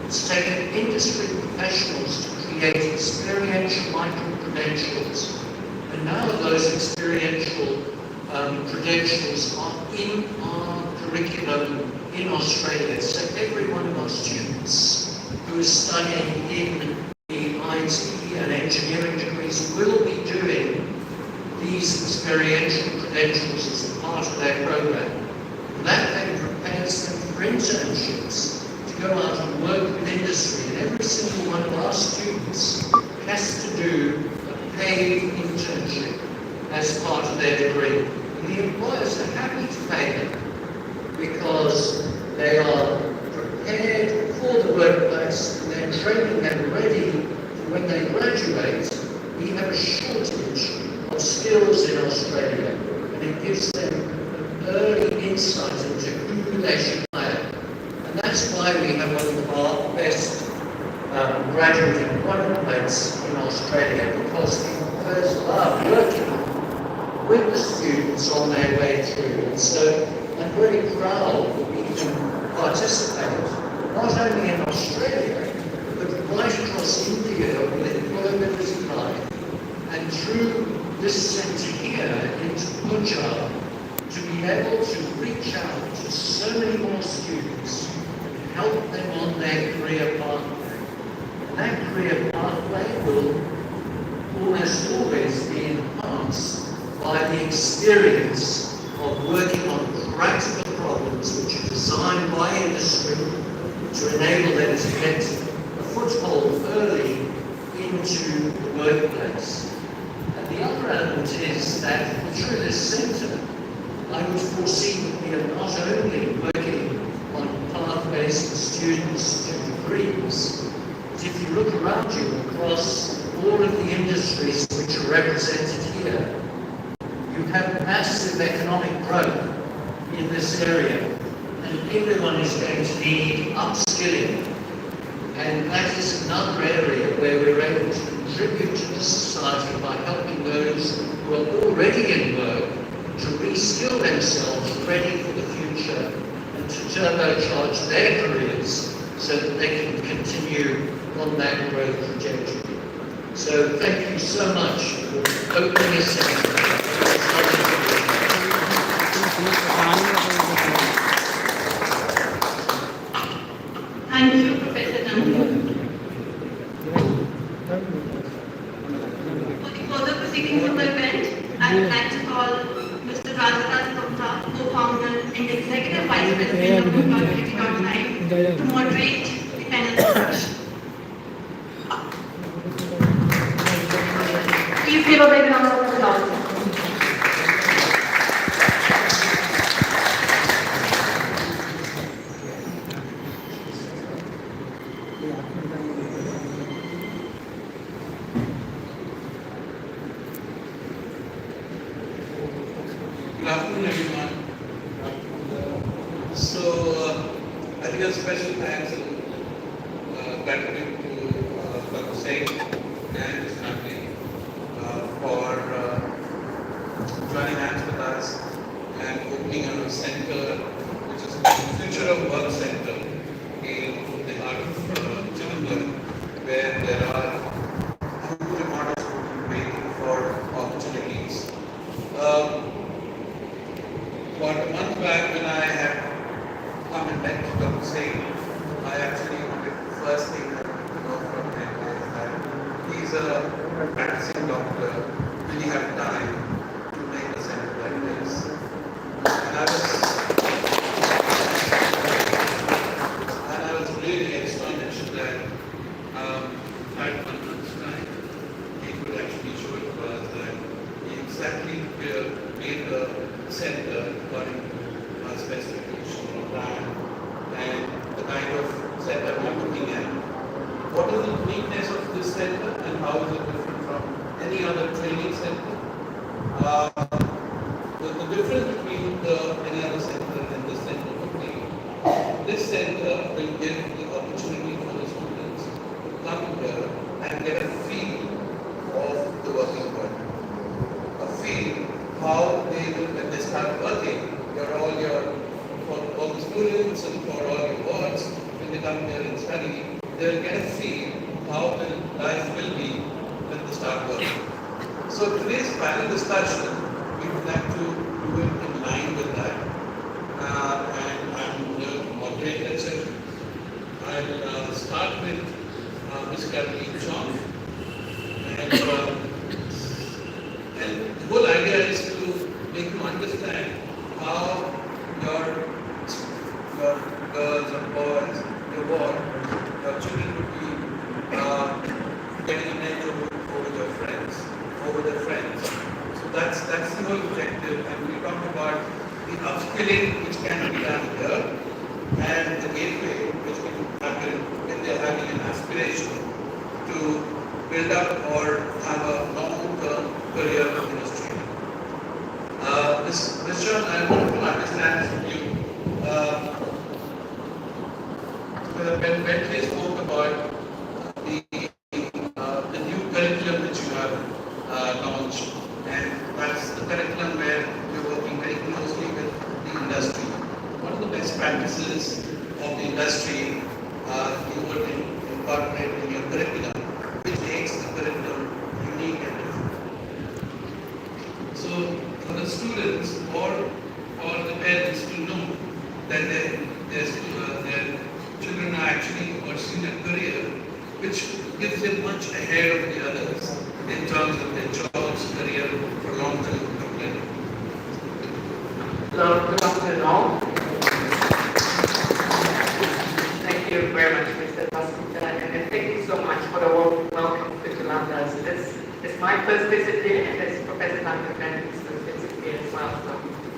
It's taken industry professionals to create experiential micro-credentials. And now those experiential credentials are in our curriculum in Australia. So every one of our students who is studying in the IT and engineering degrees will be doing these experiential credentials as a part of their program. And that then prepares them for internships to go out and work with industry. And every single one of our students has to do a paid internship as part of their degree. And the employers are happy to pay them because they are prepared for the workplace and they're training them ready for when they graduate. We have a shortage of skills in Australia, and it gives them an early insight into who they should hire. And that's why we have one of our best graduate employment rates in Australia, because the employers love working with the students on their way through. And so I'm very proud that we can participate not only in Australia, but right across India with Employability Life, and through this centre here into Punjab, to be able to reach out to so many more students and help them on their career pathway. And that career pathway will almost always be enhanced by the experience of working on practical problems which are designed by industry to enable them to get a foothold early into the workplace. And the other element is that through this centre, I would foresee that we are not only working on pathways for students to degrees, but if you look around you across all of the industries which are represented here, you have massive economic growth in this area, and everyone is going to need upskilling. And that is another area where we're able to contribute to the society by helping those who are already in work to reskill themselves ready for the future and to turbocharge their careers so that they can continue on that growth trajectory. So thank you so much for opening a session. Thank you, Professor Duncan. For the further proceedings of the event, I would like to call Mr. Rajadas Gupta, co-founder and executive vice president of Employability.Life, to moderate the panel discussion. Please give a big round of applause. Good afternoon, everyone. So, give special thanks and gratitude to Dr. Singh and his family for joining hands with us and opening a center, which is the Future of Work Center in the heart of Chittorgarh, where there are huge amount of students waiting for opportunities. About a month back, when I had come and met Dr. Singh, I actually the first thing I wanted to know from him is that he's a practicing doctor. Will he have time to make a center like this? And I was really astonished that at 1 month's time, he could actually show it to us that he exactly made the center according to our specification or plan and the kind of center we're looking at. What is the uniqueness of this center and how is it different from any other training center? The difference between any other center and this center would be this center will give the opportunity for the students to come here and get a feel of the working world. A feel how they will, when they start working, for all the students and for all your wards, when they come here and study, they will get a feel how the life will be when they start working. So today's panel discussion, we would like to do it in line with that. And I'm the moderator. So I'll start with Ms. Kathleen Chong. And the whole idea is to make you understand how your girls or boys, your ward, your children would be getting an edge over their friends. So that's the whole objective. And we talk about the upskilling which can be done here and the gateway which can happen when they're having an aspiration to build up or have a long-term career in industry. Ms. Chong, I want to understand from you. When Bentley spoke about the new curriculum that you have launched, and that's the curriculum where you're working very closely with the industry. What are the best practices of the industry you would incorporate in your curriculum, which makes the curriculum unique and different? So for the students or the parents to know that their children are actually pursuing a career which gives them much ahead of the others in terms of their jobs, career for long-term employment. Hello, good afternoon all. Thank you very much, Mr. Pasquita, and thank you so much for the warm welcome to Jalandhar. So it's my first visit here, and it's Professor Duncan Bentley's first visit here as well. So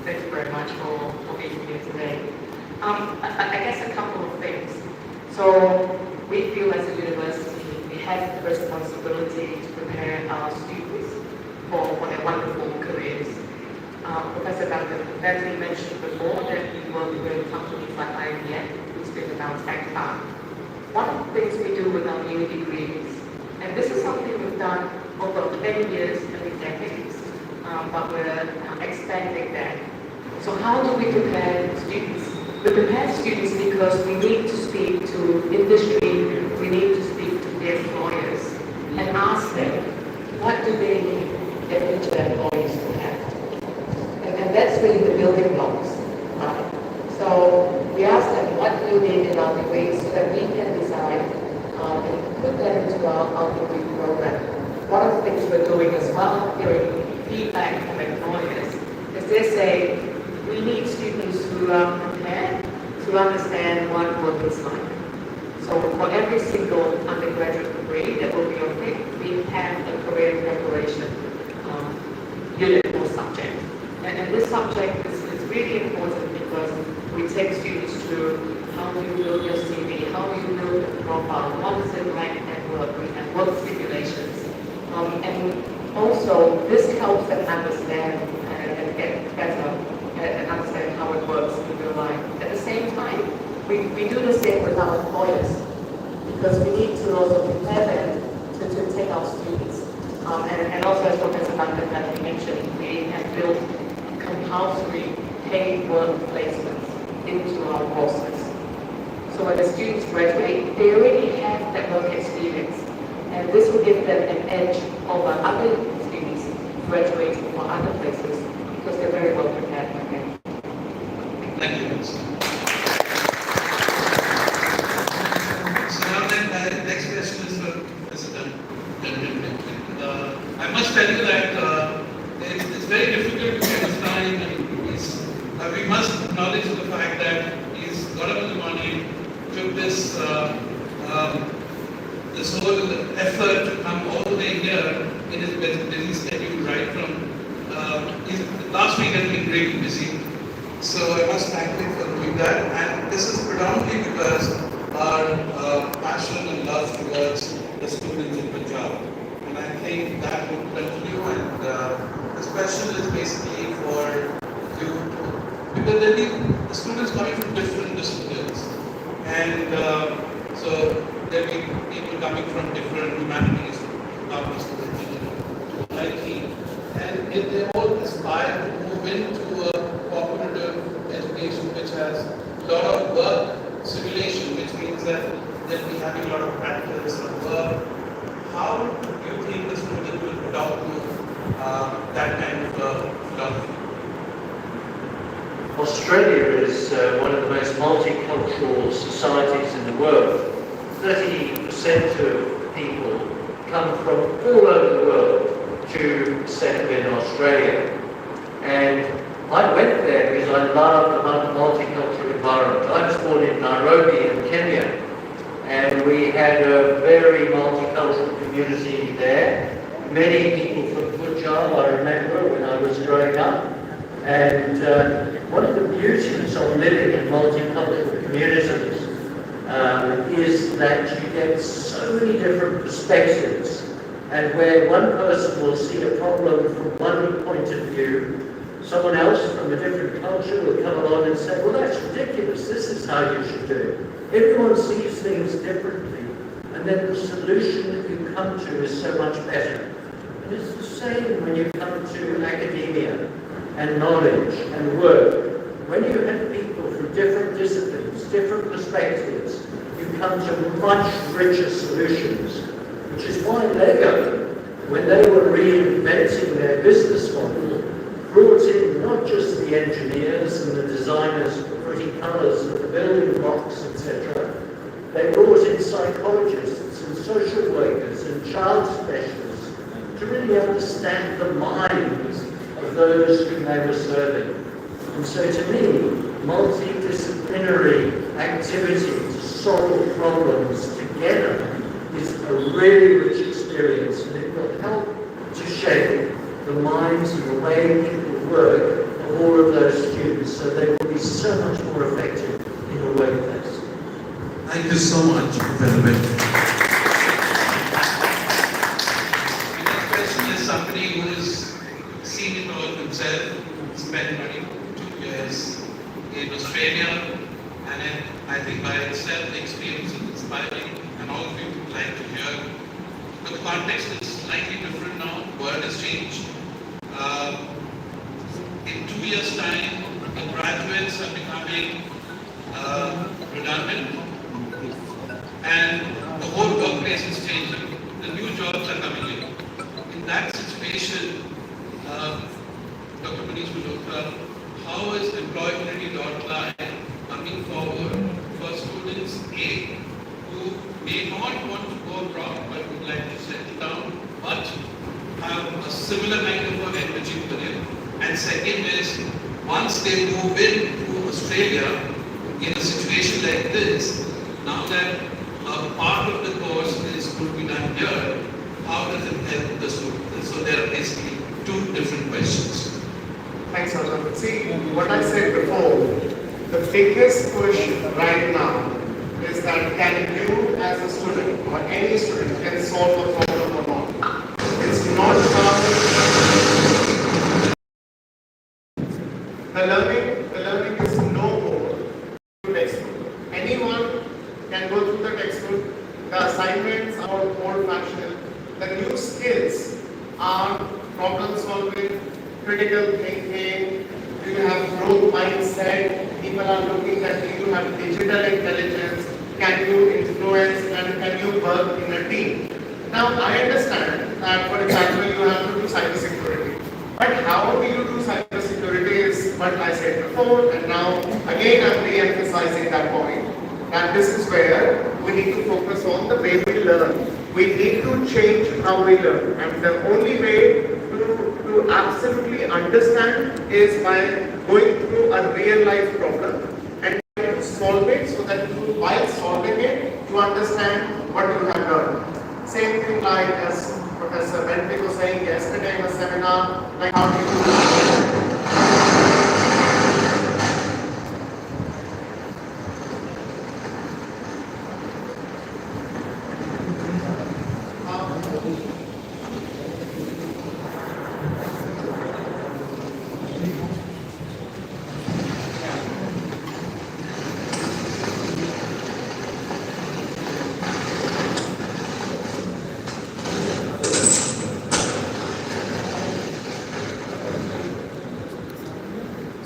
thank you very much for being here today. I guess a couple of things. So we feel as a university, we have the responsibility to prepare our students for their wonderful careers. Professor Duncan Bentley mentioned before that we work with companies like IBM, who speak about tech park. One of the things we do with our new degrees, and this is something we've done over many years, many decades, but we're expanding that. So how do we prepare students? We prepare students because we need to speak to industry, we need to speak to the employers and ask them, what do they need their future employees to have? And that's really the building blocks. So we ask them, what do you need in our degrees so that we can design and put that into our degree program. One of the things we're doing as well, hearing feedback from employers, is they say, we need students who are prepared to understand what work is like. So for every single undergraduate degree that will be okay, we have a career preparation unit or subject. And this subject is really important because we take students through how do you build your CV, how do you build a profile, what is it like at work, we have work simulations. And also this helps them understand and get better and understand how it works in real life. At the same time, we do the because we need to also prepare them to take our students. And also, as Professor Duncan had mentioned, we have built compulsory paid work placements into our courses. So when the students graduate, they already have that work experience, and this will give them an edge over other students graduating from other places because they're very well prepared for them. Thank you, Ms. So now the next question is for President. I must tell you that it's very difficult to get his time, and we must acknowledge the fact that he's got up in the morning, took this this whole effort to come all the way here in his busy schedule, right from last week has been really busy. So I must thank him for doing that, and this is predominantly because our passion and love towards the students in Punjab, and I think that will continue. And this question is basically for you, because there will be students coming from different disciplines, and so there will be people coming from different humanities, departments of engineering, IT, and if they all aspire to move into a cooperative education which has a lot of work simulation, which means that they'll be having a lot of practice and work. How do you think the student will adopt to that kind of philosophy? Australia is one of the most multicultural societies in the world. 30% of people come from all over the world to settle in Australia. And I went there because I love the multicultural environment. I was born in Nairobi in Kenya, and we had a very multicultural community there. Many people from Punjab, I remember when I was growing up. And one of the beauties of living in multicultural communities is that you get so many different perspectives, and where one person will see a problem from one point of view, someone else from a different culture will come along and say, well, that's ridiculous, this is how you should do it. Everyone sees things differently, and then the solution that you come to is so much better. And it's the same when you come to academia and knowledge and work. When you have people from different disciplines, different perspectives, you come to much richer solutions, which is why Lego, when they were reinventing their business model, brought in not just the engineers and the designers of the pretty colours of the building blocks, etc. They brought in psychologists and social workers and child specialists to really understand the minds of those whom they were serving. And so to me, multidisciplinary activity to solve problems together is a really rich experience, and it will help to shape the minds and the way people work of all of those students, so they will be so much more effective in the workplace. Thank you so much, Professor Ben. The next question is somebody who has seen it all himself, spent 22 years in Australia, and I think by itself the experience is inspiring, and all of you would like to hear. The context is slightly different now, the world has changed. In 2 years' time, the graduates are becoming redundant, and the whole workplace is changing. The new jobs are coming in. In that situation, Dr. Manish Malhotra, how is employability.live coming forward for students A, who may not want to go abroad but would like to settle down, but have a similar kind of energy for them? And second is, once they move into Australia in a situation like this, now that a part of the course is going to be done here, how does it help the students? So there are basically two different questions. Thanks, Arjun. See, what I said before, the biggest question right now is that can you as a student or any student can solve a problem or not? It's not about the learning is no more through textbook. Anyone can go through the textbook. The assignments are old-fashioned. The new skills are problem solving, critical thinking. Do you have growth mindset? People are looking at do you have digital intelligence? Can you influence and can you work in a team? Now I understand that, for example, you have to do cybersecurity. But how do you do cybersecurity is what I said before, and now again I'm re-emphasizing that point. And this is where we need to focus on the way we learn. We need to change how we learn. And the only way to absolutely understand is by going through a real life problem and to solve it so that while solving it, you understand what you have learned. Same thing like as Professor Bentley was saying yesterday in a seminar, like how do you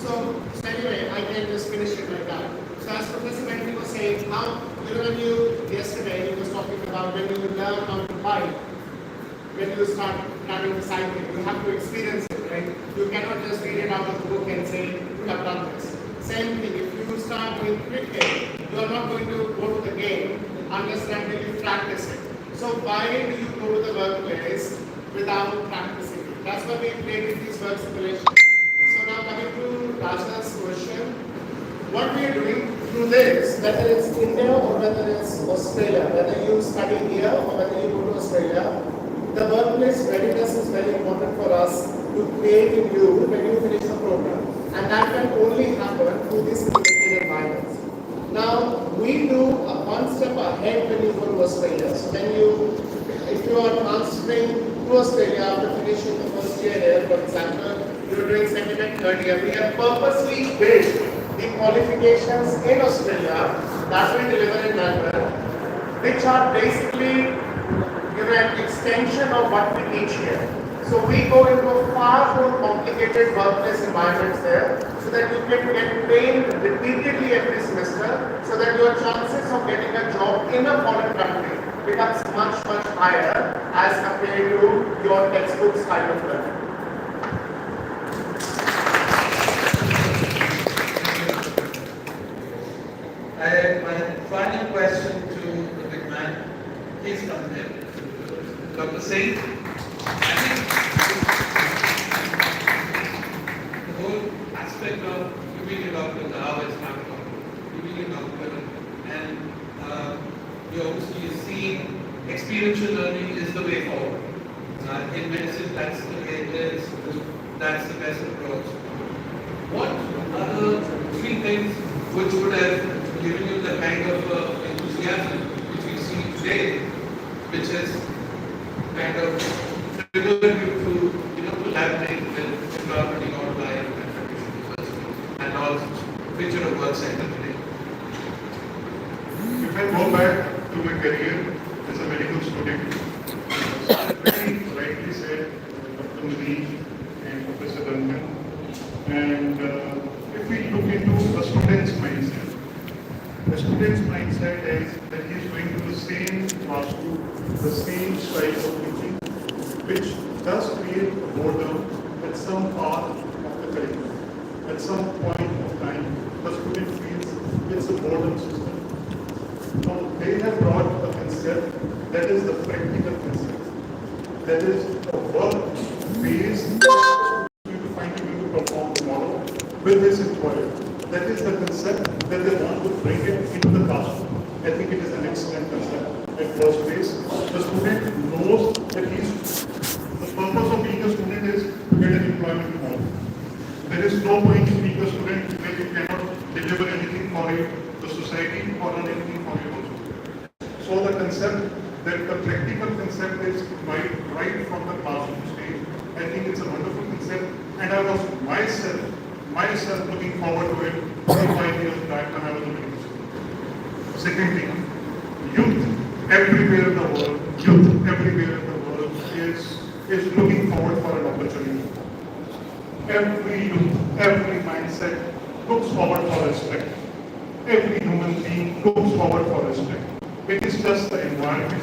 So anyway, I can just finish it like that. So as Professor Bentley was saying, how when you yesterday he was talking about when you learn how to bike, when you start planning the cycle, you have to experience it, right? You cannot just read it out of the book and say, you have done this. Same thing, if you start doing cricket, you are not going to go to the game unless and until you practice it. So why do you go to the workplace without practicing it? That's why we created these work simulations. So now coming to Raja's question, what we are doing through this, whether it's India or whether it's Australia, whether you study here or whether you go to Australia, the workplace readiness is very important for us to create in you when you finish the program. And that can only happen through these simulated environments. Now, we do a one step ahead when you go to Australia. So if you are transferring to Australia after finishing the first year here, for example, you're doing second and third year, we have purposely built the qualifications in Australia that we deliver in Melbourne, which are basically an extension of what we teach here. So we go into a far more complicated workplace environments there, so that you can get trained repeatedly every semester, so that your chances of getting a job in a foreign country becomes much, much higher as compared to your textbook style of learning. My final question to the big man, please come here. Dr. Singh, I think the whole aspect of you being a doctor, the how it's not you being a doctor, and you obviously seen experiential learning is the way forward. In medicine, that's the way it is, that's the best approach. What are the three things which would have given you the kind of enthusiasm which we see today, which is kind of triggered you to collaborate with environmental outlier and all future of work center today? If I go back to my career as a medical student, very rightly said Dr. Manish and Professor Duncan, and if we look into a student's mindset, the student's mindset is that he is going to the same classroom, the same style of teaching, which does create a boredom at some part of the curriculum. At some point of time, the student feels it's a boredom system. Now, they have brought a concept that is the practical concept. That is a work-based to find a way to perform tomorrow with his employer. That is the concept that they want to bring it into the classroom. I think it is an excellent concept. At first place, the student knows that the purpose of being a student is to get an employment tomorrow. There is no point in being a student where you cannot deliver anything for the society or anything for you also. So the concept, that the practical concept is right from the classroom stage. I think it's a wonderful concept, and I was myself looking forward to it 45 years back when I was a medical student. Second thing, youth everywhere in the world, youth everywhere in the world is looking forward for an opportunity. Every youth, every mindset looks forward for respect. Every human being looks forward for respect. It is just the environment.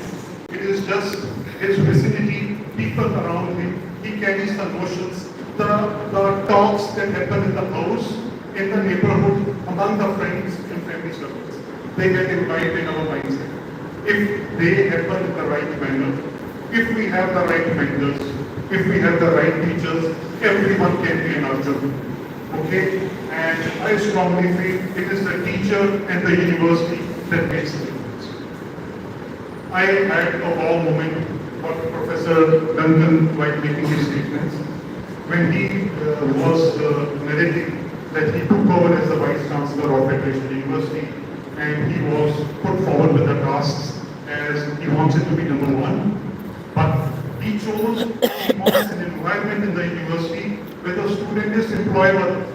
It is just his vicinity, people around him. He carries the notions, the talks that happen in the house, in the neighborhood, among the friends and family circles. They get imbibed in our mindset. If they happen in the right manner, if we have the right mentors, if we have the right teachers, everyone can be an Arjun. Okay? And I strongly feel it is the teacher and the university that makes the difference. I had a wow moment for Professor Duncan while making his statements. When he was narrating that he took over as the Vice Chancellor of Federation University and he was put forward with the tasks as he wanted to be number one. But he chose, he wants an environment in the university where the student is employable.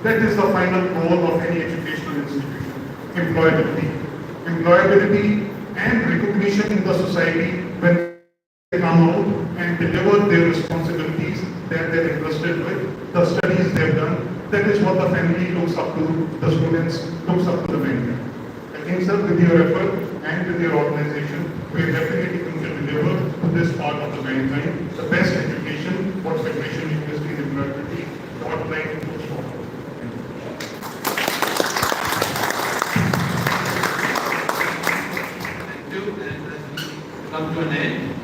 That is the final goal of any educational institution, employability. Employability and recognition in the society when they come out and deliver their responsibilities that they're entrusted with, the studies they've done. That is what the family looks up to, the students looks up to the mentor. I think, sir, with your effort and with your organization, we are definitely going to deliver to this part of the mankind the best education for Federation University and employability. What life looks forward. Come to an end,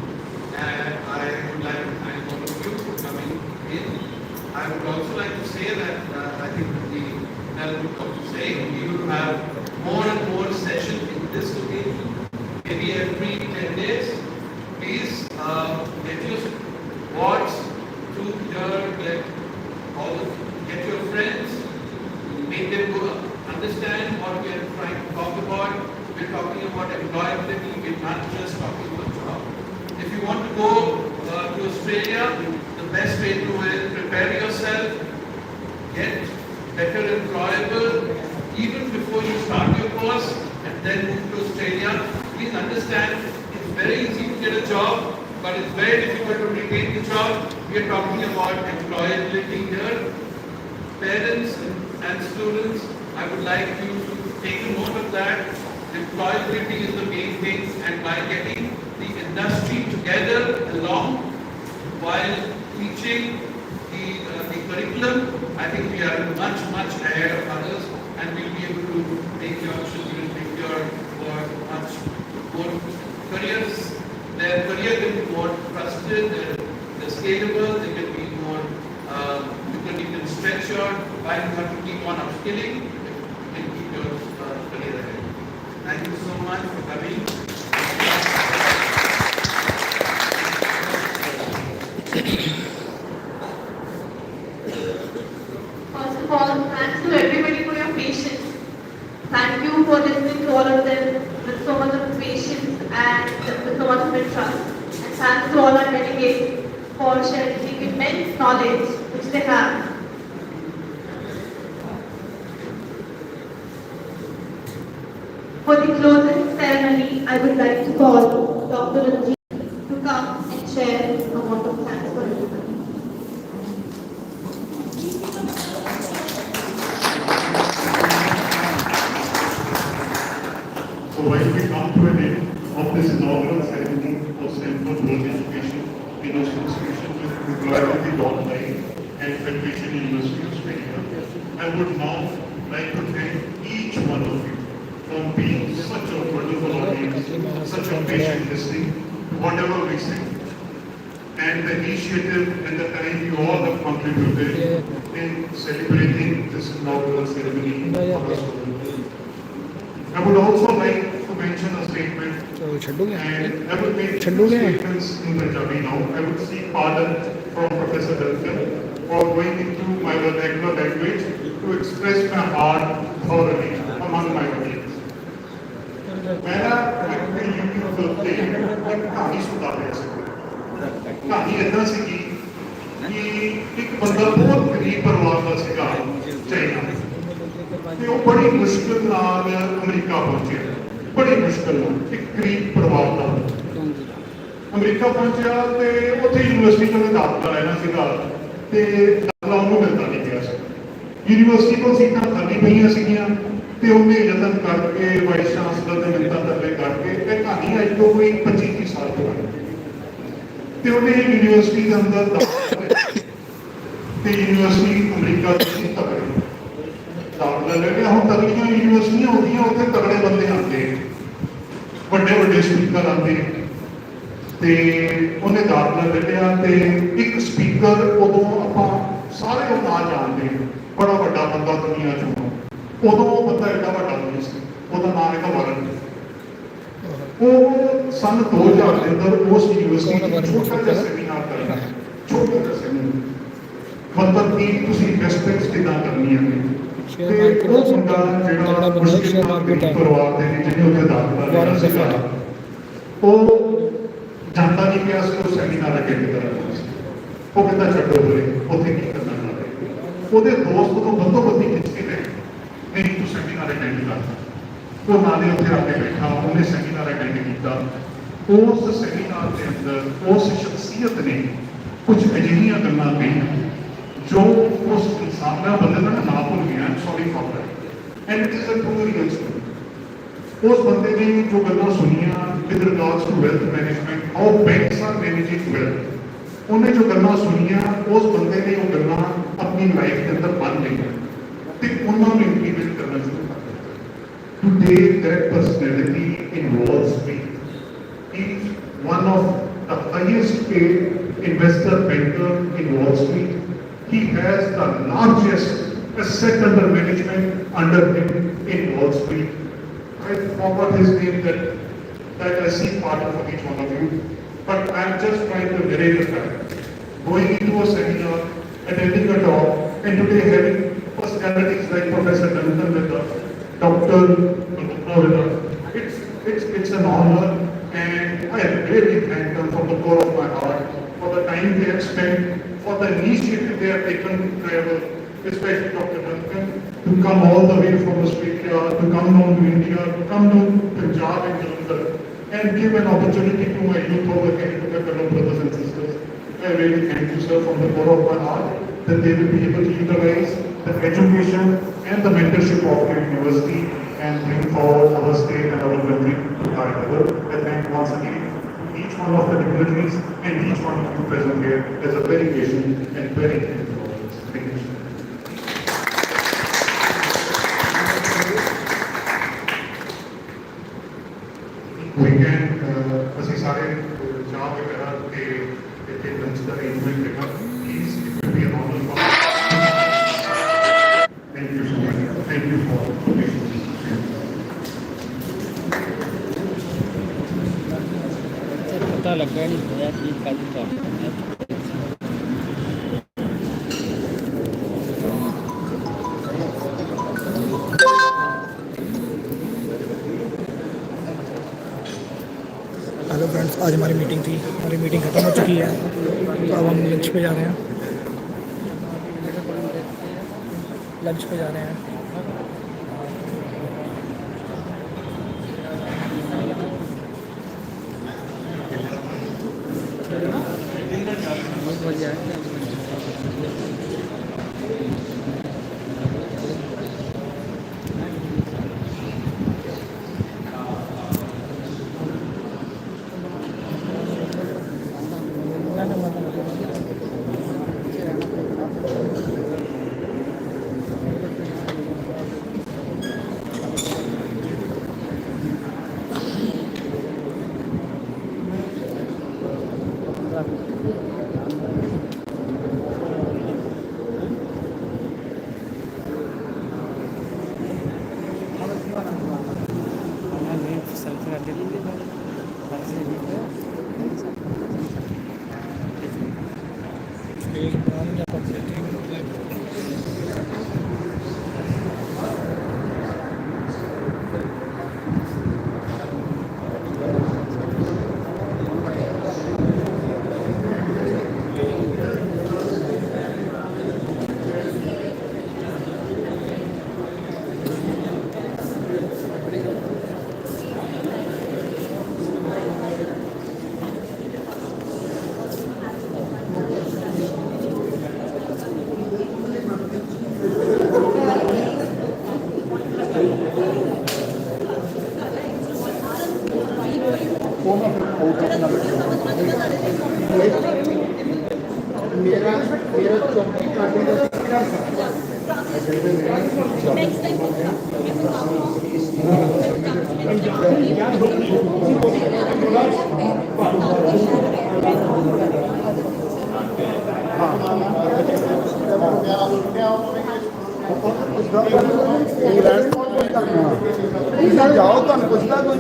and I would like to thank all of you for coming in. I would also like to say that I think the panel would also say we will have more and more sessions in this location, maybe every 10 days. Please get your wards to here, get your friends, make them understand what we are trying to talk about. We're talking about employability, we're not just talking about job. If you want to go to Australia, the best way to is prepare yourself, get better employable, even before you start your course, and then move to Australia. Please understand, it's very easy to get a job, but it's very difficult to retain the job. We are talking about employability here. Parents and students, I would like you to take a note of that. Employability is the main thing, and by getting the industry together along while teaching the curriculum, I think we are much ahead of others, and we'll be able to make your children, make your work much more careers. Their career will be more trusted, they're scalable, they will be more, because you can stretch your, while you have to keep on upskilling, you can keep your career ahead. Thank you so much for coming. First of all, thanks to everybody for your patience. Thank you for listening to all of them with so much of patience and with so much of interest. And thanks to all our delegates for sharing the immense knowledge which they have. For the closing ceremony, I would like to call Dr. Ranjit to come and share a vote of thanks for everybody. So while we come to an end of this inaugural ceremony of Stanford World Education in association with Employability.live and Federation University Australia, I would now like to thank each one of you for being such a wonderful audience, such a patient listening to whatever we say, and the initiative and the time you all have contributed in celebrating this inaugural ceremony for us. I would also like to mention a statement, and I would make two statements in Punjabi now. I would seek pardon from Professor Duncan for going into my vernacular language to express my heart thoroughly among my audience. मैं ना अपने YouTube पे एक कहानी सुनता था। कहानी इतना सी कि एक बंदा बहुत गरीब परिवार का सीगा चाइना, ते वो बड़ी मुश्किल नाल अमेरिका पहुंचे। ਬੜੀ ਮੁਸ਼ਕਲ ਨਾਲ ਇੱਕ ਗਰੀਬ ਪਰਿਵਾਰ ਦਾ ਅਮਰੀਕਾ ਪਹੁੰਚਿਆ ਤੇ ਉੱਥੇ ਯੂਨੀਵਰਸਿਟੀ ਤੋਂ ਦਾਖਲਾ ਲੈਣਾ ਸੀਗਾ ਤੇ ਦਾਖਲਾ ਉਹਨੂੰ ਮਿਲਦਾ ਨਹੀਂ ਪਿਆ ਸੀ। ਯੂਨੀਵਰਸਿਟੀ ਕੋਲ ਸੀਟਾਂ ਖਾਲੀ ਪਈਆਂ ਸੀਗੀਆਂ ਤੇ ਉਹਨੇ ਯਤਨ ਕਰਕੇ ਵਾਈਸ ਚਾਂਸਲਰ ਦੇ ਮਿੰਤਾਂ ਤਰਲੇ ਕਰਕੇ ਇਹ ਕਹਾਣੀ ਅੱਜ ਤੋਂ ਕੋਈ 25-30 ਸਾਲ ਪੁਰਾਣੀ ਤੇ ਉਹਨੇ ਯੂਨੀਵਰਸਿਟੀ ਦੇ ਅੰਦਰ ਤੇ ਯੂਨੀਵਰਸਿਟੀ ਅਮਰੀਕਾ ਦੀ ਤਕੜੀ ਦਾਖਲਾ ਲੈ ਗਿਆ। ਹੁਣ ਤਕੜੀਆਂ ਯੂਨੀਵਰਸਿਟੀਆਂ ਹੁੰਦੀਆਂ ਉੱਥੇ ਤਕੜੇ ਬੰਦੇ ਆਉਂਦੇ ਵੱਡੇ ਵੱਡੇ ਸਪੀਕਰ ਆਉਂਦੇ ਤੇ ਉਹਨੇ ਦਾਖਲਾ ਲੈ ਲਿਆ ਤੇ ਇੱਕ ਸਪੀਕਰ ਉਦੋਂ ਆਪਾਂ ਸਾਰੇ ਉਹ ਨਾ ਜਾਣਦੇ ਬੜਾ ਵੱਡਾ ਬੰਦਾ ਦੁਨੀਆ ਚੋਂ ਉਦੋਂ ਉਹ ਬੰਦਾ ਐਡਾ ਵੱਡਾ ਨਹੀਂ ਸੀ, ਉਹਦਾ ਨਾਮ ਹੈਗਾ ਵਾਰਨ। ਉਹ ਸਨ 2000 ਦੇ ਅੰਦਰ ਉਸ ਯੂਨੀਵਰਸਿਟੀ ਵਿੱਚ ਛੋਟਾ ਜਿਹਾ ਸੈਮੀਨਾਰ ਕਰਦਾ ਛੋਟਾ ਜਿਹਾ ਸੈਮੀਨਾਰ ਮਤਲਬ ਕਿ ਤੁਸੀਂ ਇਨਵੈਸਟਮੈਂਟਸ ਕਿੱਦਾਂ ਕਰਨੀਆਂ ਨੇ ਤੇ ਉਹ ਮੁੰਡਾ ਜਿਹੜਾ ਮੁਸ਼ਕਿਲ ਨਾਲ ਪਰਿਵਾਰ ਦੇ ਵਿੱਚ ਜਿਹਨੇ ਉੱਥੇ ਦਾਖਲਾ ਲਿਆ ਸੀਗਾ ਉਹ ਜਾਂਦਾ ਨਹੀਂ ਪਿਆ ਸੀ ਉਹ ਸੈਮੀਨਾਰ ਅਟੈਂਡ ਕਰਨ ਸੀ। ਉਹ ਕਹਿੰਦਾ ਛੱਡੋ ਬੋਲੇ ਉੱਥੇ ਕੀ ਕਰਨਾ ਚਾਹੁੰਦੇ ਉਹਦੇ ਦੋਸਤ ਤੋਂ ਬੰਦੋ ਬੰਦੀ ਖਿੱਚ ਕੇ ਲੈ ਨਹੀਂ ਤੂੰ ਸੈਮੀਨਾਰ ਅਟੈਂਡ ਕਰ। ਉਹ ਨਾਲੇ ਉੱਥੇ ਆ ਕੇ ਬੈਠਾ ਉਹਨੇ ਸੈਮੀਨਾਰ ਅਟੈਂਡ ਕੀਤਾ। ਉਸ ਸੈਮੀਨਾਰ ਦੇ ਅੰਦਰ ਉਸ ਸ਼ਖਸੀਅਤ ਨੇ ਕੁਝ ਅਜਿਹੀਆਂ ਗੱਲਾਂ ਕਹੀਆਂ ਜੋ ਉਸ ਇਨਸਾਨ ਦਾ ਬੰਦੇ ਦਾ ਨਾਂ ਭੁੱਲ ਗਿਆ sorry for that and it is a true real story. ਉਸ ਬੰਦੇ ਨੇ ਜੋ ਗੱਲਾਂ ਸੁਣੀਆਂ with regards to wealth management how banks are managing wealth ਉਹਨੇ ਜੋ ਗੱਲਾਂ ਸੁਣੀਆਂ ਉਸ ਬੰਦੇ ਨੇ ਉਹ ਗੱਲਾਂ ਆਪਣੀ ਲਾਈਫ ਦੇ ਅੰਦਰ ਬੰਨ ਲਈਆਂ ਤੇ ਉਹਨਾਂ ਨੂੰ ਇੰਪਲੀਮੈਂਟ ਕਰਨਾ ਸ਼ੁਰੂ ਕਰ ਦਿੱਤਾ। Today that personality in Wall Street is one of the highest paid investor banker in Wall Street. He has the largest asset under management under him in Wall Street. I forgot his name that I see part of each one of you, but I am just trying to narrate the fact. Going into a seminar, attending a talk, and today having personalities like Professor Duncan with us, Dr. Malhotra with us. It's an honor. And I really thank them from the core of my heart for the time they have spent, for the initiative they have taken to travel, especially Dr. Duncan, to come all the way from Australia, to come down to India, to come to Punjab and Jalandhar, and give an opportunity to my youth over here, to my fellow brothers and sisters. I really thank you, sir, from the core of my heart, that they will be able to utilize the education and the mentorship of your university and bring forward our state and our country to high level. I thank once again each one of the dignitaries and each one of you present here as a very patient and very thankful audience. Thank you. We can, ਅਸੀਂ ਸਾਰੇ ਚਾਹ ਵਗੈਰਾ ਤੇ ਇੱਥੇ lunch ਦਾ arrangement ਹੈਗਾ please it will be an honour for thank you so much thank you for पता लगा नहीं होया कि कल का हेलो फ्रेंड्स, आज हमारी मीटिंग थी। हमारी मीटिंग ख़त्म हो चुकी है तो अब हम लंच पे जा रहे हैं। लंच पे जा रहे हैं। ਜਾਓ ਤੁਹਾਨੂੰ ਪੁੱਛਦਾ ਕੋਈ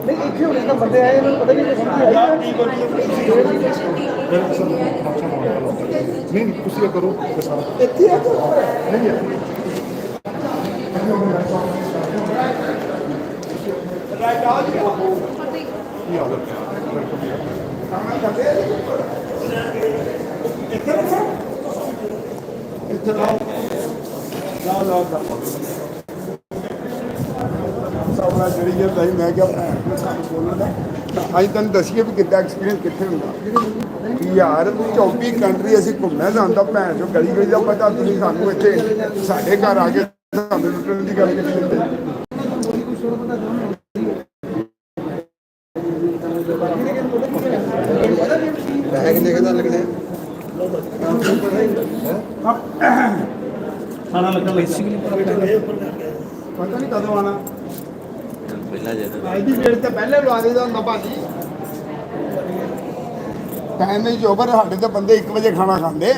ਨਹੀਂ ਇੱਥੇ ਹੁਣੇ ਤਾਂ ਬੰਦੇ ਆਏ ਇਹਨਾਂ ਨੂੰ ਪਤਾ ਨਹੀਂ ਨਹੀਂ ਤੁਸੀਂ ਇਹ ਕਰੋ ਇੱਥੇ ਆ ਨਹੀਂ ਰਾਈਟ ਆ ਜੀ ਕੀ ਹਾਲ ਹੈ ਸਾਹਮਣੇ ਕਰਦੇ ਇੱਥੇ ਲਾਓ ਸਾਹਮਣਾ ਜਿਹੜੀ ਜਾਂਦਾ ਸੀ ਮੈਂ ਕਿਹਾ ਸਾਨੂੰ ਬੋਲਣ ਦਾ ਅੱਜ ਤੁਹਾਨੂੰ ਦੱਸੀਏ ਵੀ ਕਿੱਦਾਂ ਐਕਸਪੀਰੀਅੰਸ ਕਿੱਥੇ ਹੁੰਦਾ ਯਾਰ 24 ਕੰਟਰੀ ਅਸੀਂ ਘੁੰਮਣਾ ਜਾਂਦਾ ਭੈਣ ਚੋਂ ਗਲੀ ਗਲੀ ਦਾ ਪਤਾ ਤੁਸੀਂ ਸਾਨੂੰ ਇੱਥੇ ਸਾਡੇ ਘਰ ਆ ਕੇ ਸਾਨੂੰ ਲੁੱਟਣ ਦੀ ਗੱਲ ਕੀਤੀ ਜਾਂਦੀ ਬੈਗ ਲੈ ਕੇ ਤਾਂ ਲੱਗਣੇ ਖਾਣਾ ਲੱਗਣ ਬੇਸਿਕਲੀ ਪਤਾ ਨਹੀਂ ਕਦੋਂ ਆਣਾ ਪਹਿਲਾਂ ਜਦੋਂ ਅੱਜ ਦੀ ਡੇਟ ਤੇ ਪਹਿਲੇ ਲਵਾ ਦੇਦਾ ਹੁੰਦਾ ਭਾਜੀ ਟਾਈਮ ਹੀ ਓਵਰ ਸਾਡੇ ਤਾਂ ਬੰਦੇ 1 ਵਜੇ ਖਾਣਾ ਖਾਂਦੇ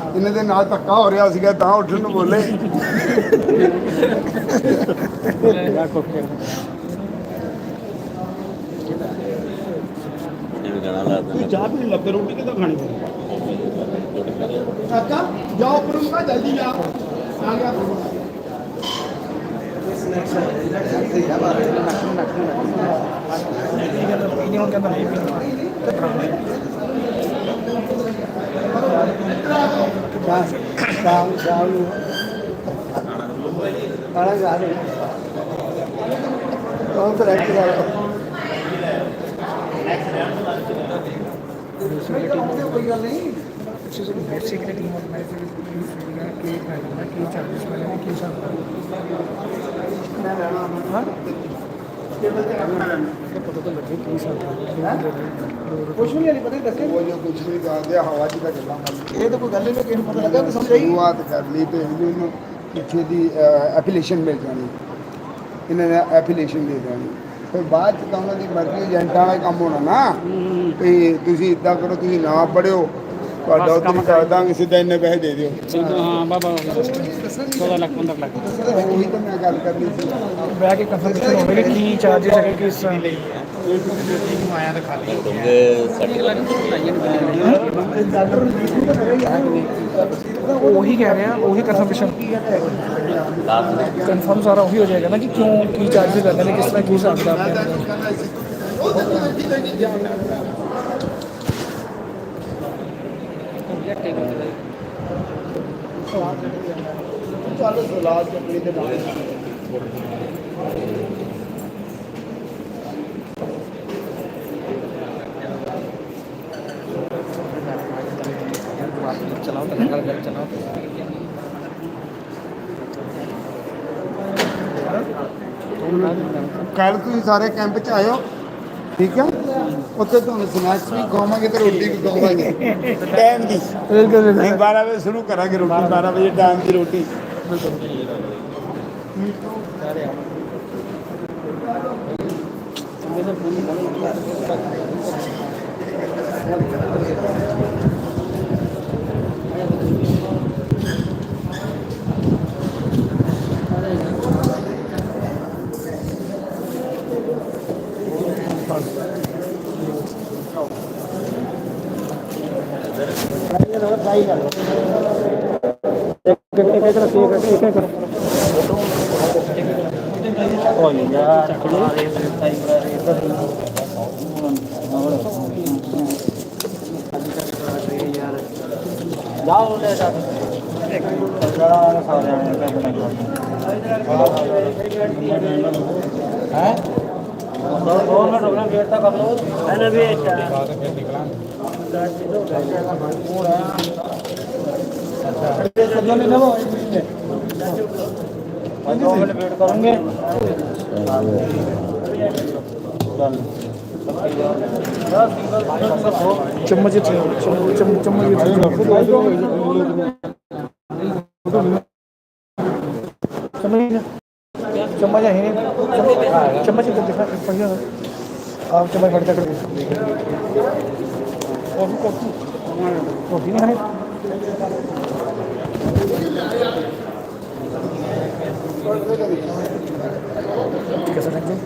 ਇਹਨਾਂ ਦੇ ਨਾਲ ਧੱਕਾ ਹੋ ਰਿਹਾ ਸੀਗਾ ਤਾਂ ਉੱਠਣ ਨੂੰ ਬੋਲੇ ਚਾਹ ਵੀ ਨਹੀਂ ਲੱਗੇ ਰੋਟੀ ਕਿੱਦਾਂ ਖਾਣੀ ਕਾਕਾ ਜਾਓ ਉੱਪਰ ਨੂੰ ਜਲਦੀ ਜਾ ਆ ਗਿਆ ਕੋਈ ਗੱਲ ਨਹੀਂ बेसिकली टीम ऑर्गेनाइजर की फायदा की चार्जेस वाले की सब पता तो लगे की सब ਕੁਛ ਵੀ ਨਹੀਂ ਪਤਾ ਦੱਸੇ ਉਹ ਜੋ ਕੁਛ ਵੀ ਕਰਦੇ ਹਵਾ ਚ ਤਾਂ ਗੱਲਾਂ ਮਾਰੀ ਇਹ ਤਾਂ ਕੋਈ ਗੱਲ ਨਹੀਂ ਕਿਸੇ ਨੂੰ ਪਤਾ ਲੱਗਾ ਕਿ ਸਮਝ ਆਈ ਸ਼ੁਰੂਆਤ ਕਰ ਲਈ ਤੇ ਇਹਨੂੰ ਪਿੱਛੇ ਦੀ ਐਪਲੀਕੇਸ਼ਨ ਮਿਲ ਜਾਣੀ ਇਹਨਾਂ ਨੇ ਐਪਲੀਕੇਸ਼ਨ ਦੇ ਦੇਣੀ ਫਿਰ ਬਾਅਦ ਚ ਤਾਂ ਉਹਨਾਂ ਦੀ ਮਰਜ਼ੀ ਏਜੰਟਾਂ ਦਾ ਕੰਮ ਹੋਣਾ ਨਾ ਵੀ ਤੁਸੀਂ ਇਦਾਂ ਕਰੋ ਤੁਸੀਂ ਨਾ ਪੜਿਓ ਤੁਹਾਡਾ ਉੱਥੇ ਕਰ ਦਾਂਗੇ ਸਿੱਧਾ ਇੰਨੇ ਪੈਸੇ ਦੇ ਦਿਓ हाँ बाबा 14 लाख 15 लाख ਉਹੀ ਤਾਂ ਮੈਂ ਗੱਲ ਕਰਨੀ ਸੀ बैग के कंफर्मेशन हो गए कि चार्जेस है कि इस ਆਇਆ ਤਾਂ ਖਾਲੀ वही कह रहे हैं वही कंफर्मेशन कंफर्म सारा वही हो जाएगा ना कि क्यों की चार्जेस करते हैं किस तरह की हिसाब किताब ਚੱਲ ਸਲਾਦ ਚੱਪੜੀ ਦੇ ਨਾਲ चलाओ तो लगा कर चलाओ ਕੱਲ ਤੁਸੀਂ ਸਾਰੇ ਕੈਂਪ 'ਚ ਆਇਓ ਠੀਕ ਹੈ ਉੱਥੇ ਤੁਹਾਨੂੰ ਸਨੈਕਸ ਵੀ ਖਵਾਵਾਂਗੇ ਤੇ ਰੋਟੀ ਵੀ ਖਵਾਵਾਂਗੇ ਟਾਈਮ ਦੀ ਨਹੀਂ 12 ਵਜੇ ਸ਼ੁਰੂ ਕਰਾਂਗੇ ਰੋਟੀ 12 ਵਜੇ ਟਾਈਮ ਦੀ ਰੋਟੀ चम्मच ही थे चम्मच ही थे चम्मच है नहीं चम्मच ही दिखा आप चम्मच फटका कर कॉफी नहीं खानी कैसा थैंक यू